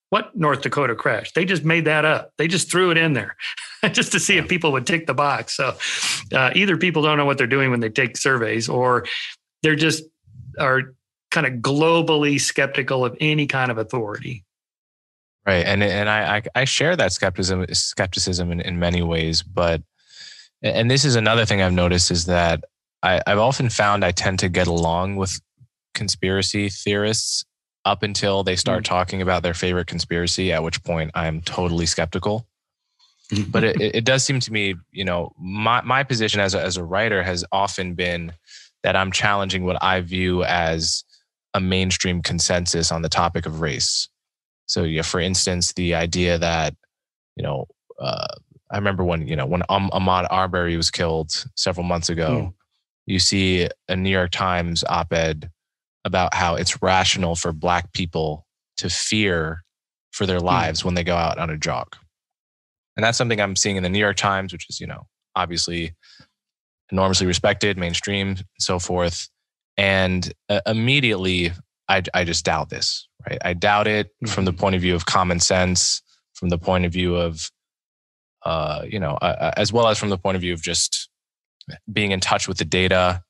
What North Dakota crash? They just made that up. They just threw it in there just to see if people would tick the box. So either people don't know what they're doing when they take surveys, or they're just are kind of globally skeptical of any kind of authority. Right. And I share that skepticism in many ways. But, and this is another thing I've noticed, is that I've often found I tend to get along with conspiracy theorists up until they start talking about their favorite conspiracy, at which point I'm totally skeptical. But it does seem to me, my position as a writer has often been that I'm challenging what I view as a mainstream consensus on the topic of race. So, for instance, the idea that, I remember when Ahmaud Arbery was killed several months ago, you see a New York Times op-ed about how it's rational for Black people to fear for their lives when they go out on a jog. And that's something I'm seeing in the New York Times, which is, obviously enormously respected, mainstream, and so forth. And immediately I just doubt this, right? I doubt it from the point of view of common sense, from the point of view of, as well as from the point of view of just being in touch with the data.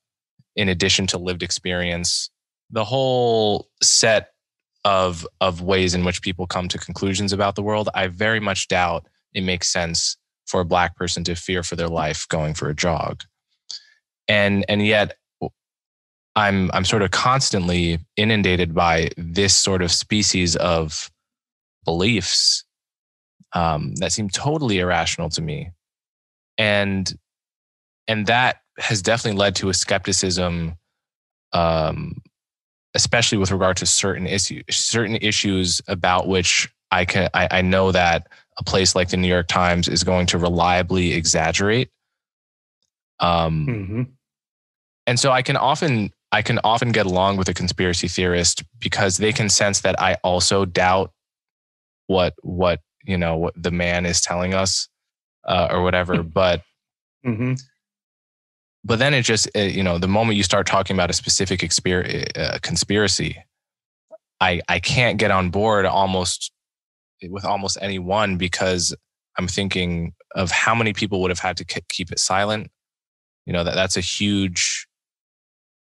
in addition to lived experience. The whole set of ways in which people come to conclusions about the world, I very much doubt it makes sense for a Black person to fear for their life going for a jog. And yet I'm sort of constantly inundated by this sort of species of beliefs that seem totally irrational to me. And that has definitely led to a skepticism, especially with regard to certain issues about which I know that a place like the New York Times is going to reliably exaggerate. And so I can often get along with a conspiracy theorist because they can sense that I also doubt what the man is telling us, or whatever. But then it just, the moment you start talking about a specific conspiracy, I can't get on board with almost anyone, because I'm thinking of how many people would have had to keep it silent. That's a huge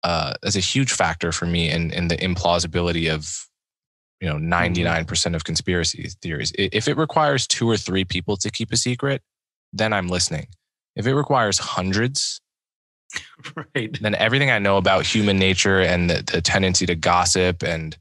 factor for me in the implausibility of 99% of conspiracy theories. If it requires 2 or 3 people to keep a secret, then I'm listening. If it requires hundreds, right, then everything I know about human nature and the tendency to gossip and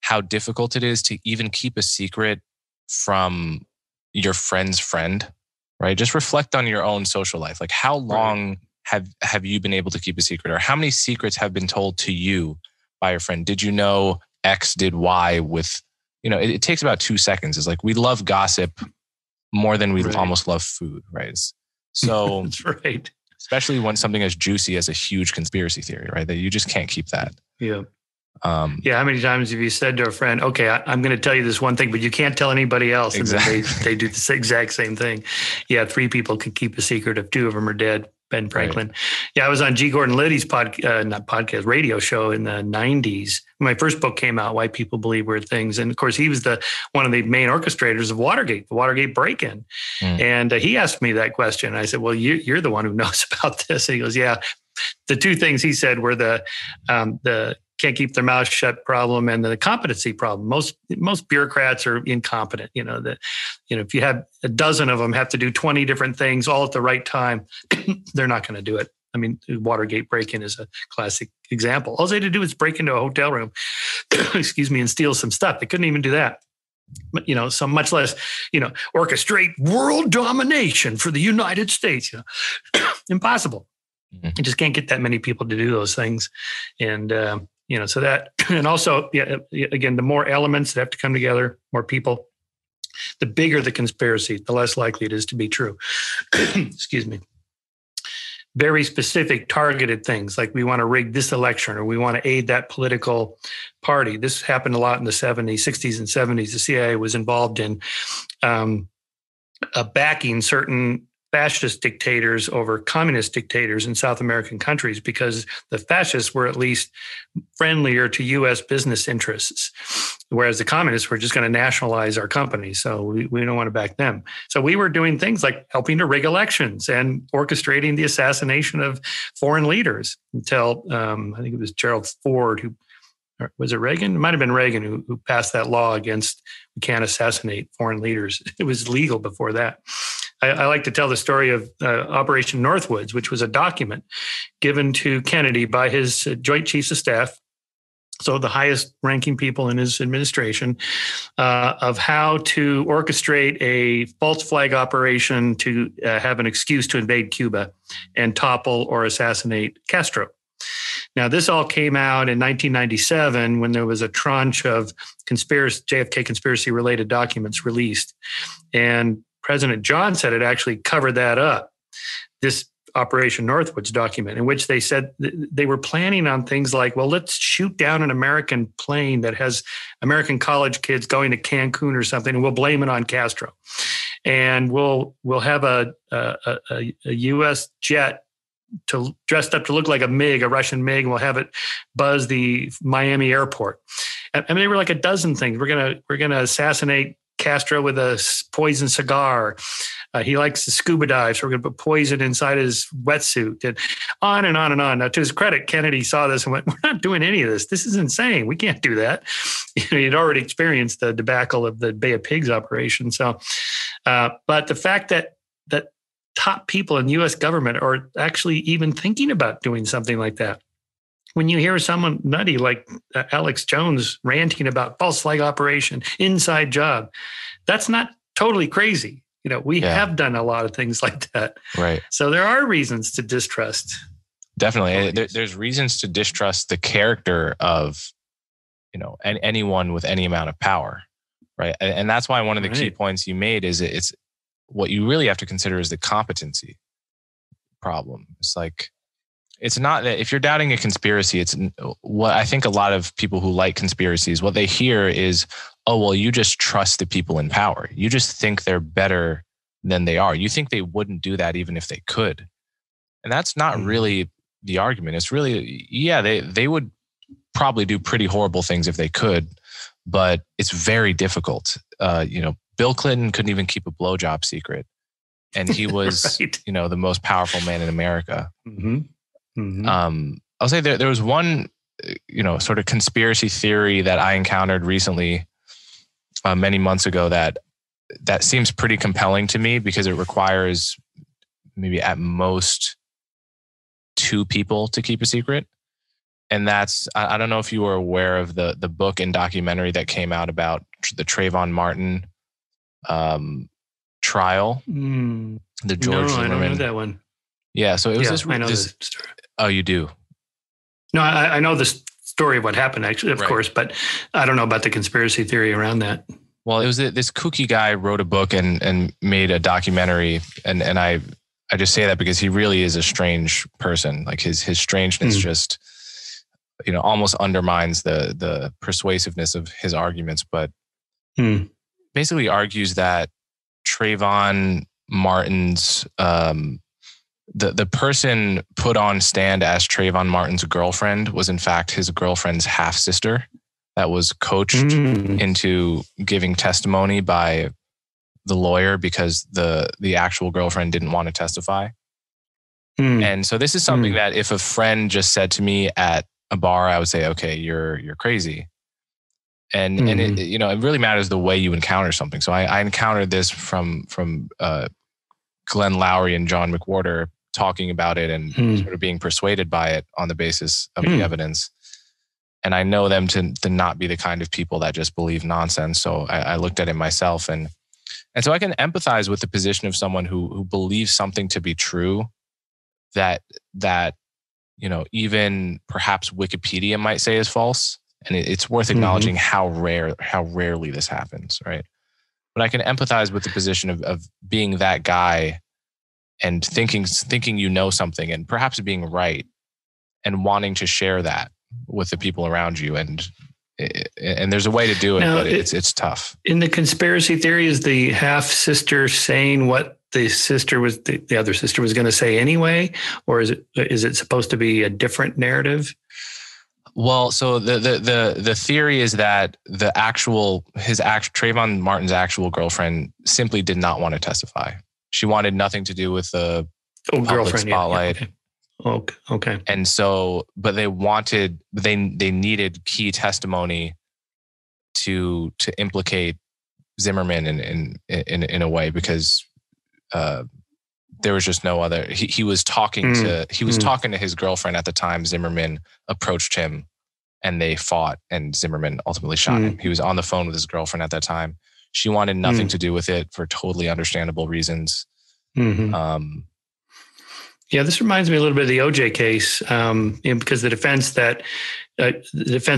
how difficult it is to even keep a secret from your friend's friend, right? Just reflect on your own social life. Like, how long have you been able to keep a secret, or how many secrets have been told to you by your friend? Did you know X did Y with, it takes about 2 seconds. It's like, we love gossip more than we almost love food, right? So that's right. Especially when something as juicy as a huge conspiracy theory, right? That you just can't keep that. Yeah. How many times have you said to a friend, okay, I'm going to tell you this one thing, but you can't tell anybody else. Exactly. And then they do the exact same thing. Yeah. 3 people can keep a secret if 2 of them are dead. Ben Franklin. Right. Yeah. I was on G. Gordon Liddy's radio show in the 90s. My first book came out, Why People Believe Weird Things. And of course, he was one of the main orchestrators of Watergate, the Watergate break-in. And he asked me that question. I said, well, you're the one who knows about this. And he goes, yeah. The 2 things he said were the can't keep their mouth shut problem and the competency problem. Most bureaucrats are incompetent. If you have a dozen of them have to do 20 different things all at the right time, they're not going to do it. I mean, Watergate break-in is a classic example. All they had to do was break into a hotel room, and steal some stuff. They couldn't even do that. But, so much less, orchestrate world domination for the United States. Impossible. You just can't get that many people to do those things. And, so that, and also, again, the more elements that have to come together, more people, the bigger the conspiracy, the less likely it is to be true. Excuse me. Very specific targeted things, like we want to rig this election or we want to aid that political party. This happened a lot in the 70s, 60s and 70s. The CIA was involved in backing certain fascist dictators over communist dictators in South American countries because the fascists were at least friendlier to U.S. business interests, whereas the communists were just going to nationalize our companies. So we don't want to back them. So we were doing things like helping to rig elections and orchestrating the assassination of foreign leaders until I think it was Gerald Ford or was it Reagan? It might have been Reagan who passed that law against we can't assassinate foreign leaders. It was legal before that. I like to tell the story of Operation Northwoods, which was a document given to Kennedy by his Joint Chiefs of Staff, so the highest ranking people in his administration, of how to orchestrate a false flag operation to have an excuse to invade Cuba and topple or assassinate Castro. Now, this all came out in 1997 when there was a tranche of JFK conspiracy-related documents released. And President Johnson had actually covered that up, this Operation Northwoods document, in which they said they were planning on things like, well, let's shoot down an American plane that has American college kids going to Cancun or something, and we'll blame it on Castro. And we'll have a U.S. jet dressed up to look like a MiG, a Russian MiG, and we'll have it buzz the Miami airport. I mean, they were like a dozen things. We're gonna assassinate Castro with a poison cigar. He likes to scuba dive, so we're going to put poison inside his wetsuit, and on and on and on. Now, to his credit, Kennedy saw this and went, "We're not doing any of this. This is insane. We can't do that." He'd already experienced the debacle of the Bay of Pigs operation. So, but the fact that top people in the U.S. government are actually even thinking about doing something like that. When you hear someone nutty like Alex Jones ranting about false flag operation, inside job, that's not totally crazy. We have done a lot of things like that. Right. So there are reasons to distrust. Definitely. There's reasons to distrust the character of, anyone with any amount of power. Right. And that's why one of the key points you made is it's what you really have to consider is the competency problem. It's like, it's not that if you're doubting a conspiracy, it's what I think a lot of people who like conspiracies, what they hear is, oh, well, you just trust the people in power. You just think they're better than they are. You think they wouldn't do that even if they could. And that's not really the argument. It's really, they would probably do pretty horrible things if they could, but it's very difficult. Bill Clinton couldn't even keep a blowjob secret. And he was, right. The most powerful man in America. Mm-hmm. Mm-hmm. I'll say there was one, sort of conspiracy theory that I encountered recently, many months ago that seems pretty compelling to me because it requires maybe at most 2 people to keep a secret. And that's, I don't know if you were aware of the book and documentary that came out about the Trayvon Martin trial. The George Zimmerman. I don't know that one. Yeah. So it was I know this story. Oh, you do? No, I know the story of what happened, actually, of course, but I don't know about the conspiracy theory around that. Well, it was this kooky guy wrote a book and made a documentary. And I just say that because he really is a strange person. Like his strangeness just, almost undermines the persuasiveness of his arguments, but basically argues that Trayvon Martin's, the person put on stand as Trayvon Martin's girlfriend was in fact his girlfriend's half sister that was coached into giving testimony by the lawyer because the actual girlfriend didn't want to testify. And so this is something that if a friend just said to me at a bar, I would say, okay, you're crazy. And it, it really matters the way you encounter something. So I encountered this from Glenn Lowry and John McWhorter talking about it and sort of being persuaded by it on the basis of the evidence. And I know them to not be the kind of people that just believe nonsense. So I looked at it myself. And so I can empathize with the position of someone who believes something to be true that even perhaps Wikipedia might say is false. And it's worth acknowledging how rarely this happens, right? But I can empathize with the position of being that guy and thinking something and perhaps being right and wanting to share that with the people around you. And there's a way to do it, now, but it's tough. In the conspiracy theory, is the half sister saying what the other sister was going to say anyway, or is it supposed to be a different narrative? Well, so the theory is that Trayvon Martin's actual girlfriend simply did not want to testify. She wanted nothing to do with the public spotlight. Yeah, okay. And so, but they needed key testimony to implicate Zimmerman in a way because there was just no other. He was talking to his girlfriend at the time. Zimmerman approached him, and they fought. And Zimmerman ultimately shot him. He was on the phone with his girlfriend at that time. She wanted nothing to do with it for totally understandable reasons. Yeah, this reminds me a little bit of the OJ case, because the defense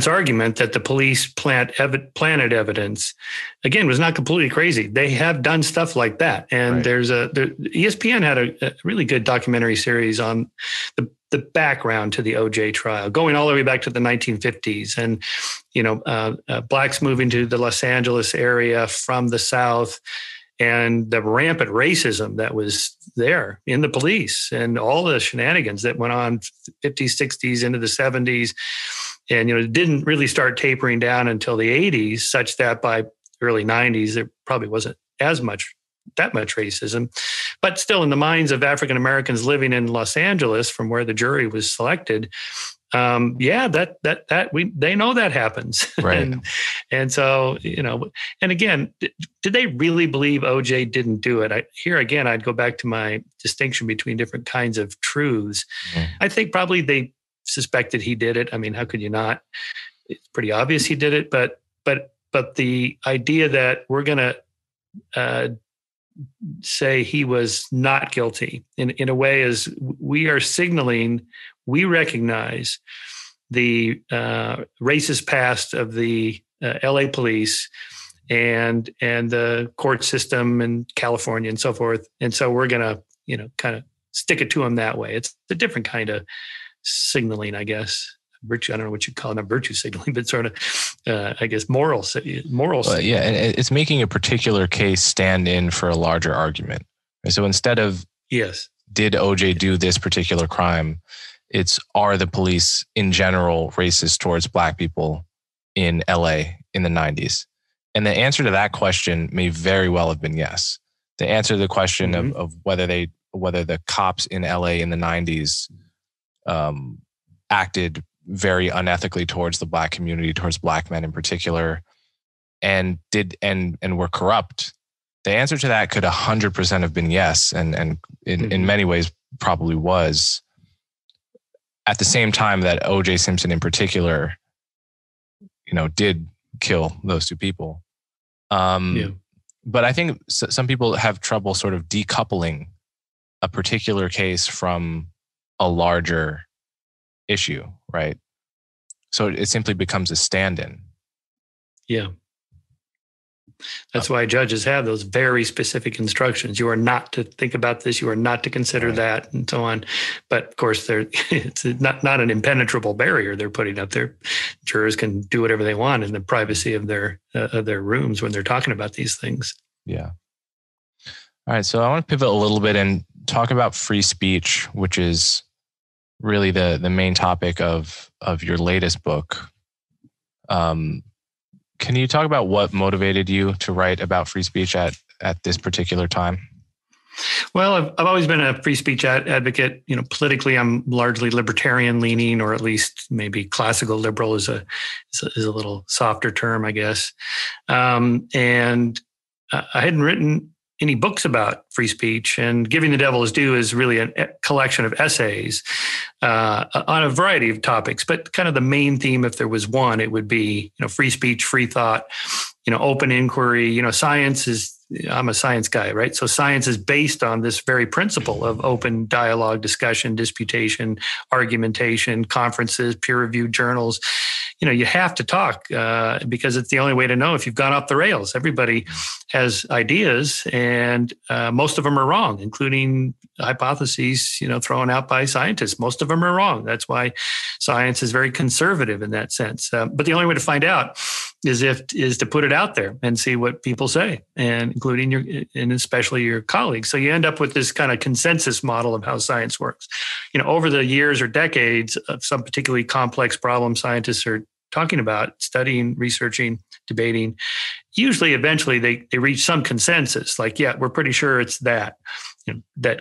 argument that the police planted evidence, again, was not completely crazy. They have done stuff like that. And ESPN had a really good documentary series on the background to the OJ trial, going all the way back to the 1950s. And, blacks moving to the Los Angeles area from the South, and the rampant racism that was there in the police and all the shenanigans that went on 50s, 60s into the 70s. And, it didn't really start tapering down until the 80s, such that by early 90s, there probably wasn't that much racism, but still in the minds of African Americans living in Los Angeles, from where the jury was selected, they know that happens. Right. and so, and again, did they really believe OJ didn't do it? Here again, I'd go back to my distinction between different kinds of truths. Mm-hmm. I think probably they suspected he did it. I mean, how could you not? It's pretty obvious he did it, but the idea that we're going to say he was not guilty in a way is we are signaling we recognize the racist past of the LA police and the court system in California and so forth. And so we're going to, kind of stick it to him that way. It's a different kind of signaling, I guess. Virtue, I don't know what you call it, not virtue signaling, but sort of, I guess, moral. Yeah, and it's making a particular case stand in for a larger argument. So instead of, yes, did OJ do this particular crime, it's, are the police in general racist towards Black people in LA in the 90s? And the answer to that question may very well have been yes. The answer to the question of whether the cops in LA in the 90s acted very unethically towards the Black community, towards Black men in particular, and were corrupt. The answer to that could 100% have been yes, and in many ways probably was. At the same time that O.J. Simpson in particular, did kill those two people. But I think some people have trouble sort of decoupling a particular case from a larger issue, right? So it simply becomes a stand-in. Yeah. That's why judges have those very specific instructions. You are not to think about this. You are not to consider that, and so on. But of course, it's not an impenetrable barrier they're putting up there. Jurors can do whatever they want in the privacy of their rooms when they're talking about these things. Yeah. All right. So I want to pivot a little bit and talk about free speech, which is really the main topic of your latest book. Can you talk about what motivated you to write about free speech at this particular time? Well, I've always been a free speech advocate. Politically, I'm largely libertarian leaning, or at least maybe classical liberal is a little softer term, I guess. And I hadn't written any books about free speech, and Giving the Devil His Due is really a collection of essays on a variety of topics. But kind of the main theme, if there was one, it would be, free speech, free thought, open inquiry. Science is, I'm a science guy, right? So science is based on this very principle of open dialogue, discussion, disputation, argumentation, conferences, peer-reviewed journals. You have to talk because it's the only way to know if you've gone off the rails. Everybody has ideas, and most of them are wrong, including hypotheses, thrown out by scientists. Most of them are wrong. That's why science is very conservative in that sense. But the only way to find out is to put it out there and see what people say, and including and especially your colleagues. So you end up with this kind of consensus model of how science works. Over the years or decades of some particularly complex problem scientists are talking about, studying, researching, debating, usually eventually they reach some consensus. Like, yeah, we're pretty sure it's that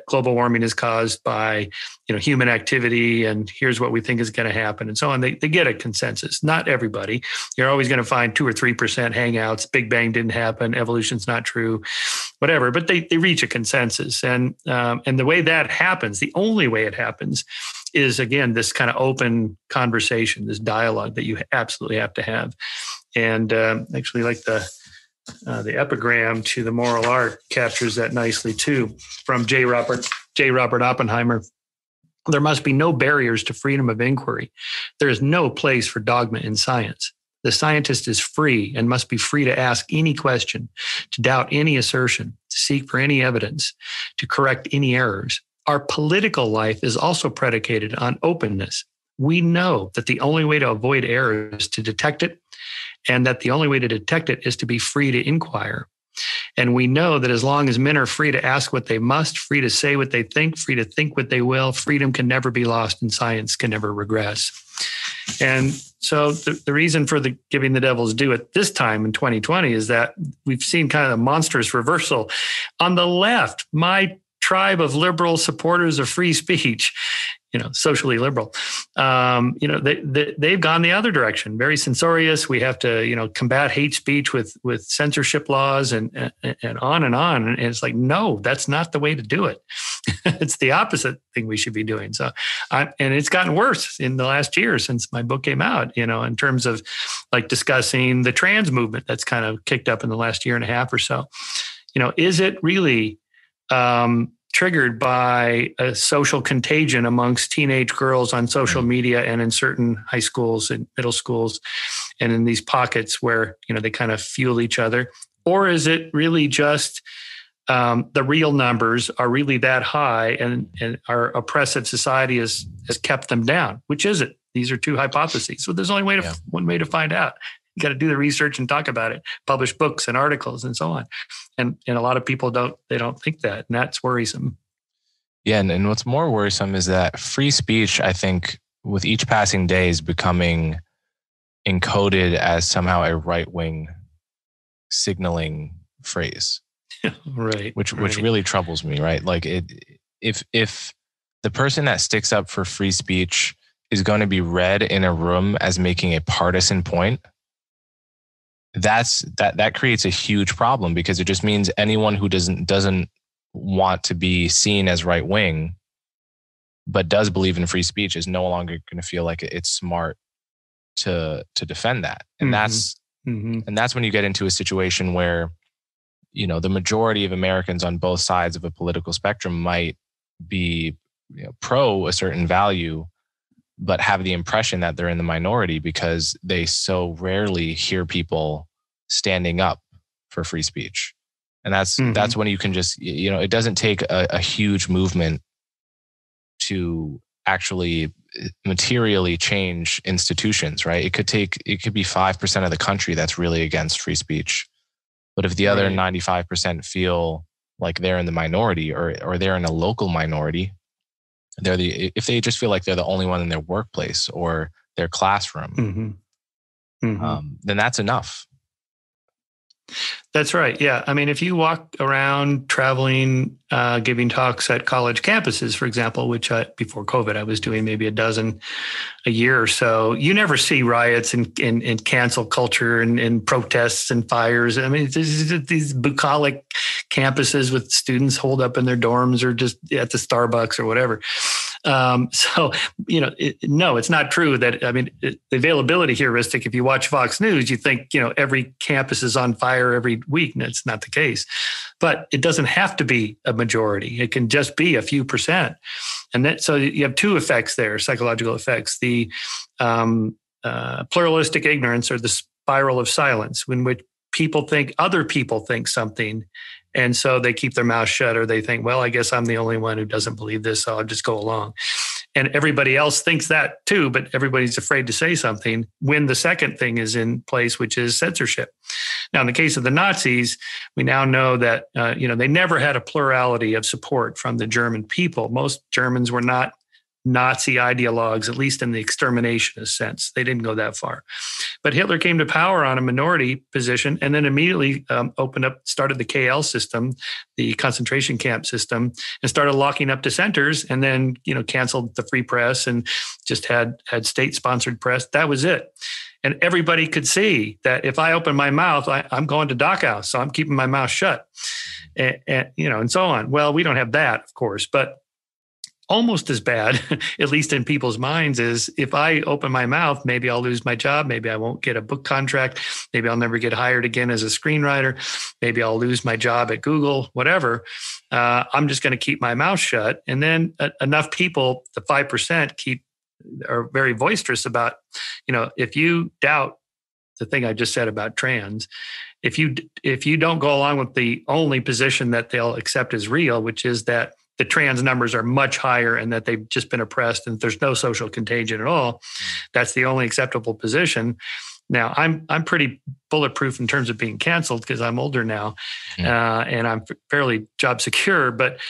global warming is caused by, human activity, and here's what we think is going to happen, and so on. They get a consensus. Not everybody. You're always going to find 2 or 3% hangouts. Big Bang didn't happen. Evolution's not true, whatever. But they reach a consensus, and the way that happens, the only way it happens, is again this kind of open conversation, this dialogue that you absolutely have to have. And actually, like the epigram to the moral art captures that nicely too, from J. Robert Oppenheimer. There must be no barriers to freedom of inquiry. There is no place for dogma in science. The scientist is free and must be free to ask any question, to doubt any assertion, to seek for any evidence, to correct any errors. Our political life is also predicated on openness. We know that the only way to avoid error is to detect it, and that the only way to detect it is to be free to inquire. And we know that as long as men are free to ask what they must, free to say what they think, free to think what they will, freedom can never be lost and science can never regress. And so the reason for the giving the devil's due at this time in 2020 is that we've seen kind of a monstrous reversal. On the left, my tribe of liberal supporters of free speech, socially liberal, they've gone the other direction, very censorious. We have to, combat hate speech with censorship laws and on and on. And it's like, no, that's not the way to do it. It's the opposite thing we should be doing. So, and it's gotten worse in the last year since my book came out, in terms of like discussing the trans movement that's kind of kicked up in the last year and a half or so. Is it really, triggered by a social contagion amongst teenage girls on social media and in certain high schools and middle schools and in these pockets where, they kind of fuel each other? Or is it really just the real numbers are really that high and our oppressive society has kept them down? Which is it? These are two hypotheses. So there's only one way to find out. You got to do the research and talk about it, publish books and articles and so on. And a lot of people don't think that, and that's worrisome. Yeah. And what's more worrisome is that free speech, I think, with each passing day is becoming encoded as somehow a right-wing signaling phrase. Right. Which really troubles me, right? Like if the person that sticks up for free speech is going to be read in a room as making a partisan point, that creates a huge problem, because it just means anyone who doesn't want to be seen as right wing but does believe in free speech is no longer going to feel like it's smart to defend that. And that's when you get into a situation where the majority of Americans on both sides of a political spectrum might be pro a certain value, but have the impression that they're in the minority because they so rarely hear people standing up for free speech. And that's when you can just, it doesn't take a huge movement to actually materially change institutions, right? It could be 5% of the country that's really against free speech. But if the other 95% feel like they're in the minority or they're in a local minority, if they just feel like they're the only one in their workplace or their classroom, then that's enough. That's right. Yeah. I mean, if you walk around traveling, giving talks at college campuses, for example, which before COVID, I was doing maybe a dozen a year or so, you never see riots and cancel culture and protests and fires. I mean, these bucolic campuses with students holed up in their dorms or just at the Starbucks or whatever. So, no, it's not true that, the availability heuristic, if you watch Fox News, you think, every campus is on fire every week. And it's not the case, but it doesn't have to be a majority. It can just be a few percent. And so you have two effects there, psychological effects, the pluralistic ignorance or the spiral of silence, in which other people think something. And so they keep their mouth shut, or they think, well, I guess I'm the only one who doesn't believe this, so I'll just go along. And everybody else thinks that too, but everybody's afraid to say something when the second thing is in place, which is censorship. Now, in the case of the Nazis, we now know that, they never had a plurality of support from the German people. Most Germans were not Nazi ideologues, at least in the exterminationist sense. They didn't go that far. But Hitler came to power on a minority position and then immediately started the KL system, the concentration camp system, and started locking up dissenters, and then, canceled the free press and just had state-sponsored press. That was it. And everybody could see that if I open my mouth, I'm going to Dachau, so I'm keeping my mouth shut, and so on. Well, we don't have that, of course, but almost as bad, at least in people's minds, is if I open my mouth, maybe I'll lose my job. Maybe I won't get a book contract. Maybe I'll never get hired again as a screenwriter. Maybe I'll lose my job at Google, whatever. I'm just going to keep my mouth shut. And then enough people, the 5%, are very boisterous about, if you doubt the thing I just said about trans, if you don't go along with the only position that they'll accept as real, which is that the trans numbers are much higher and that they've just been oppressed and there's no social contagion at all, that's the only acceptable position. Now, I'm pretty bulletproof in terms of being canceled because I'm older now, and I'm fairly job secure. But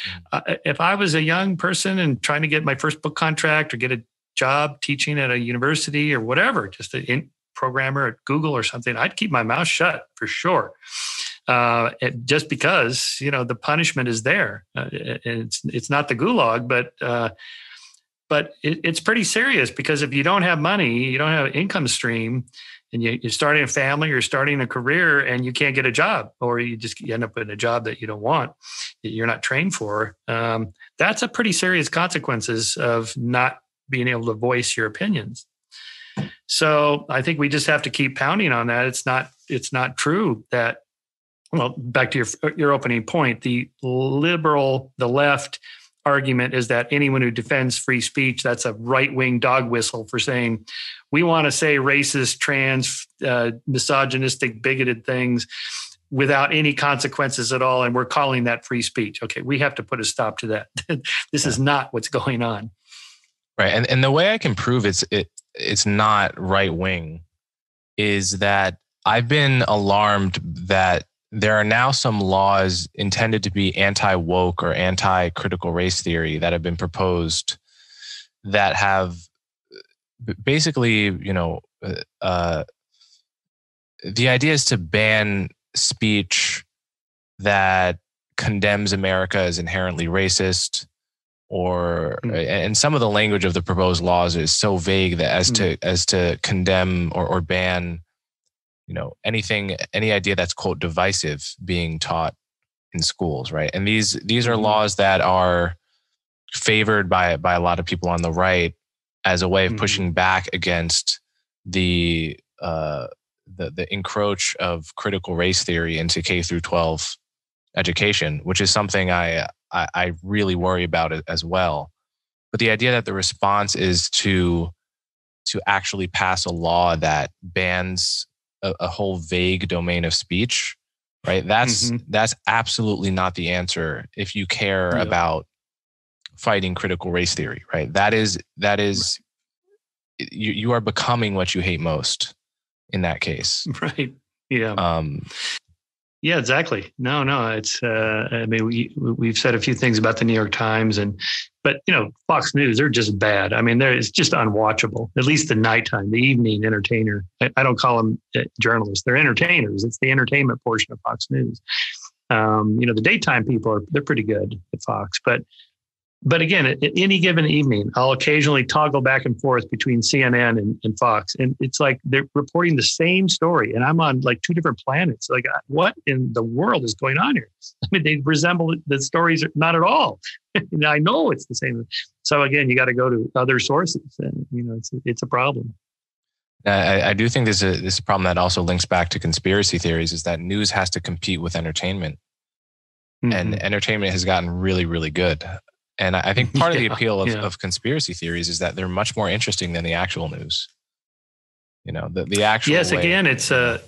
if I was a young person and trying to get my first book contract or get a job teaching at a university or whatever, just a programmer at Google or something, I'd keep my mouth shut for sure. Just because, the punishment is there. It's not the gulag, but it's pretty serious, because if you don't have money, you don't have an income stream, and you're starting a family, you're starting a career, and you can't get a job, or you end up in a job that you don't want, that you're not trained for. That's a pretty serious consequences of not being able to voice your opinions. So I think we just have to keep pounding on that. It's not true that, well, back to your opening point, the left argument is that anyone who defends free speech, that's a right-wing dog whistle for saying, we want to say racist, trans, misogynistic, bigoted things without any consequences at all. And we're calling that free speech. Okay, we have to put a stop to that. This is not what's going on. Right. And the way I can prove it's not right-wing is that I've been alarmed that there are now some laws intended to be anti-woke or anti-critical race theory that have been proposed that have basically, the idea is to ban speech that condemns America as inherently racist, and some of the language of the proposed laws is so vague that as to condemn or ban, any idea that's, quote, divisive being taught in schools, right? And these are laws that are favored by a lot of people on the right as a way of pushing back against the encroach of critical race theory into K through 12 education, which is something I really worry about it as well. But the idea that the response is to actually pass a law that bans a whole vague domain of speech, right? That's absolutely not the answer if you care about fighting critical race theory, right? That is you are becoming what you hate most in that case. Right. Yeah. Yeah, exactly. No, it's, we've said a few things about the New York Times but Fox News, they're just bad. It's just unwatchable, at least the nighttime, the evening entertainer. I don't call them journalists. They're entertainers. It's the entertainment portion of Fox News. The daytime people they're pretty good at Fox, but again, at any given evening, I'll occasionally toggle back and forth between CNN and Fox. And it's like they're reporting the same story. And I'm on like two different planets. Like, what in the world is going on here? They resemble the stories not at all. And I know it's the same. So again, you got to go to other sources. And, it's a problem. I do think this is a problem that also links back to conspiracy theories, is that news has to compete with entertainment. And entertainment has gotten really, really good. And I think part of the appeal of conspiracy theories is that they're much more interesting than the actual news. The actual. Yes, again, it's a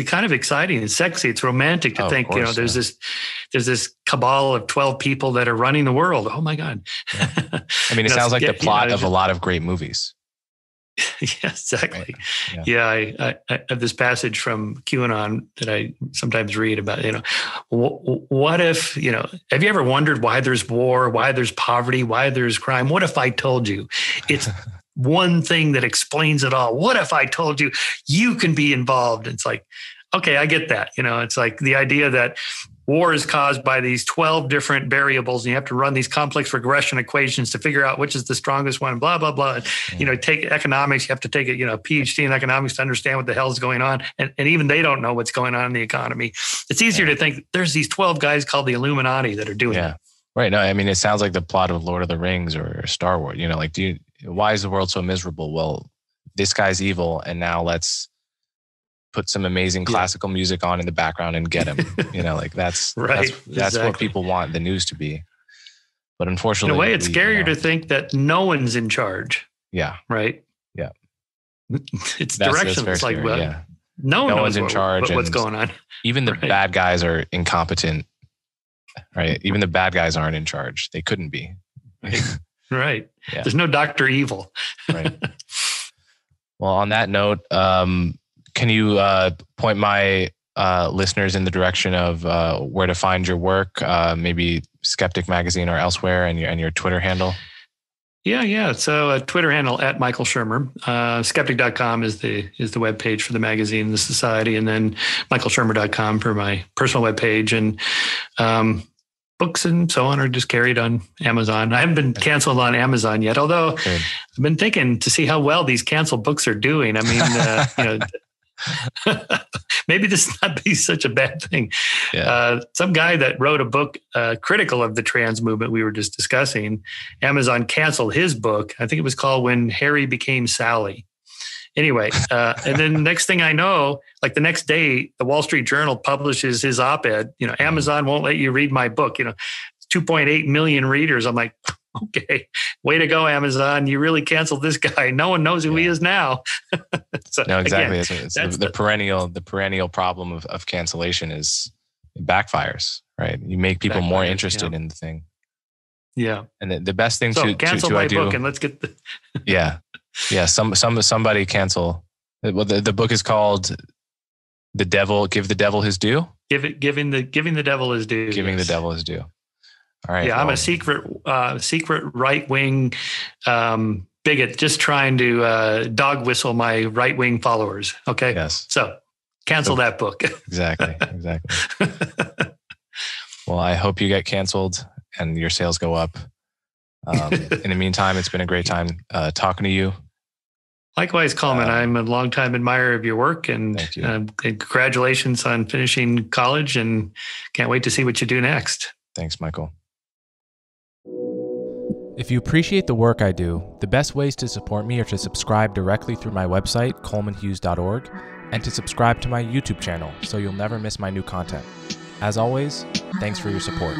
kind of exciting. It's sexy. It's romantic to think. Course, there's this cabal of 12 people that are running the world. Oh my God! Yeah. It sounds like the plot of a lot of great movies. Yeah, exactly. Yeah, I have this passage from QAnon that I sometimes read about, what if, have you ever wondered why there's war, why there's poverty, why there's crime? What if I told you it's one thing that explains it all? What if I told you you can be involved? It's like, okay, I get that. It's like the idea that war is caused by these 12 different variables, and you have to run these complex regression equations to figure out which is the strongest one, blah, blah, blah. And, take economics, you have to take a PhD in economics to understand what the hell is going on. And even they don't know what's going on in the economy. It's easier to think there's these 12 guys called the Illuminati that are doing that. Right. No, it sounds like the plot of Lord of the Rings or Star Wars. Why is the world so miserable? Well, this guy's evil, and now let's put some amazing classical music on in the background and get him. That's right. That's exactly what people want the news to be. But unfortunately, in a way, it's scarier to think that no one's in charge. Yeah. Right. Yeah. It's direction. It's like, no one's in charge. What's going on? Even the bad guys are incompetent. Right. Even the bad guys aren't in charge. They couldn't be. Right. Yeah. There's no Dr. Evil. Right. Well, on that note, can you point my listeners in the direction of where to find your work, maybe Skeptic Magazine or elsewhere, and your Twitter handle? Yeah. So a Twitter handle at Michael Shermer. Skeptic.com is the webpage for the magazine, the society, and then michaelshermer.com for my personal webpage. And books and so on are just carried on Amazon. I haven't been canceled on Amazon yet, although I've been thinking to see how well these canceled books are doing. I mean, maybe this not be such a bad thing. Yeah. Some guy that wrote a book critical of the trans movement we were just discussing, Amazon canceled his book. I think it was called When Harry Became Sally. Anyway, and then next thing I know, like the next day, the Wall Street Journal publishes his op-ed, Amazon won't let you read my book, 2.8 million readers. I'm like, okay, way to go, Amazon. You really canceled this guy. No one knows who he is now. So, no, exactly. Again, it's the perennial problem of cancellation is it backfires, right? You make people more interested in the thing. Yeah. And the best thing to cancel my book and let's get the Yeah. Somebody cancel. Well, the book is called "The Devil." Give the devil his due. Giving the devil his due. Giving the devil his due. All right. Yeah, I'm a secret right wing bigot, just trying to dog whistle my right wing followers. Okay. Yes. So cancel that book. Exactly. Well, I hope you get canceled and your sales go up. In the meantime, it's been a great time talking to you. Likewise, Coleman. I'm a longtime admirer of your work, and congratulations on finishing college, and can't wait to see what you do next. Thanks, Michael. If you appreciate the work I do, the best ways to support me are to subscribe directly through my website, colemanhughes.org, and to subscribe to my YouTube channel so you'll never miss my new content. As always, thanks for your support.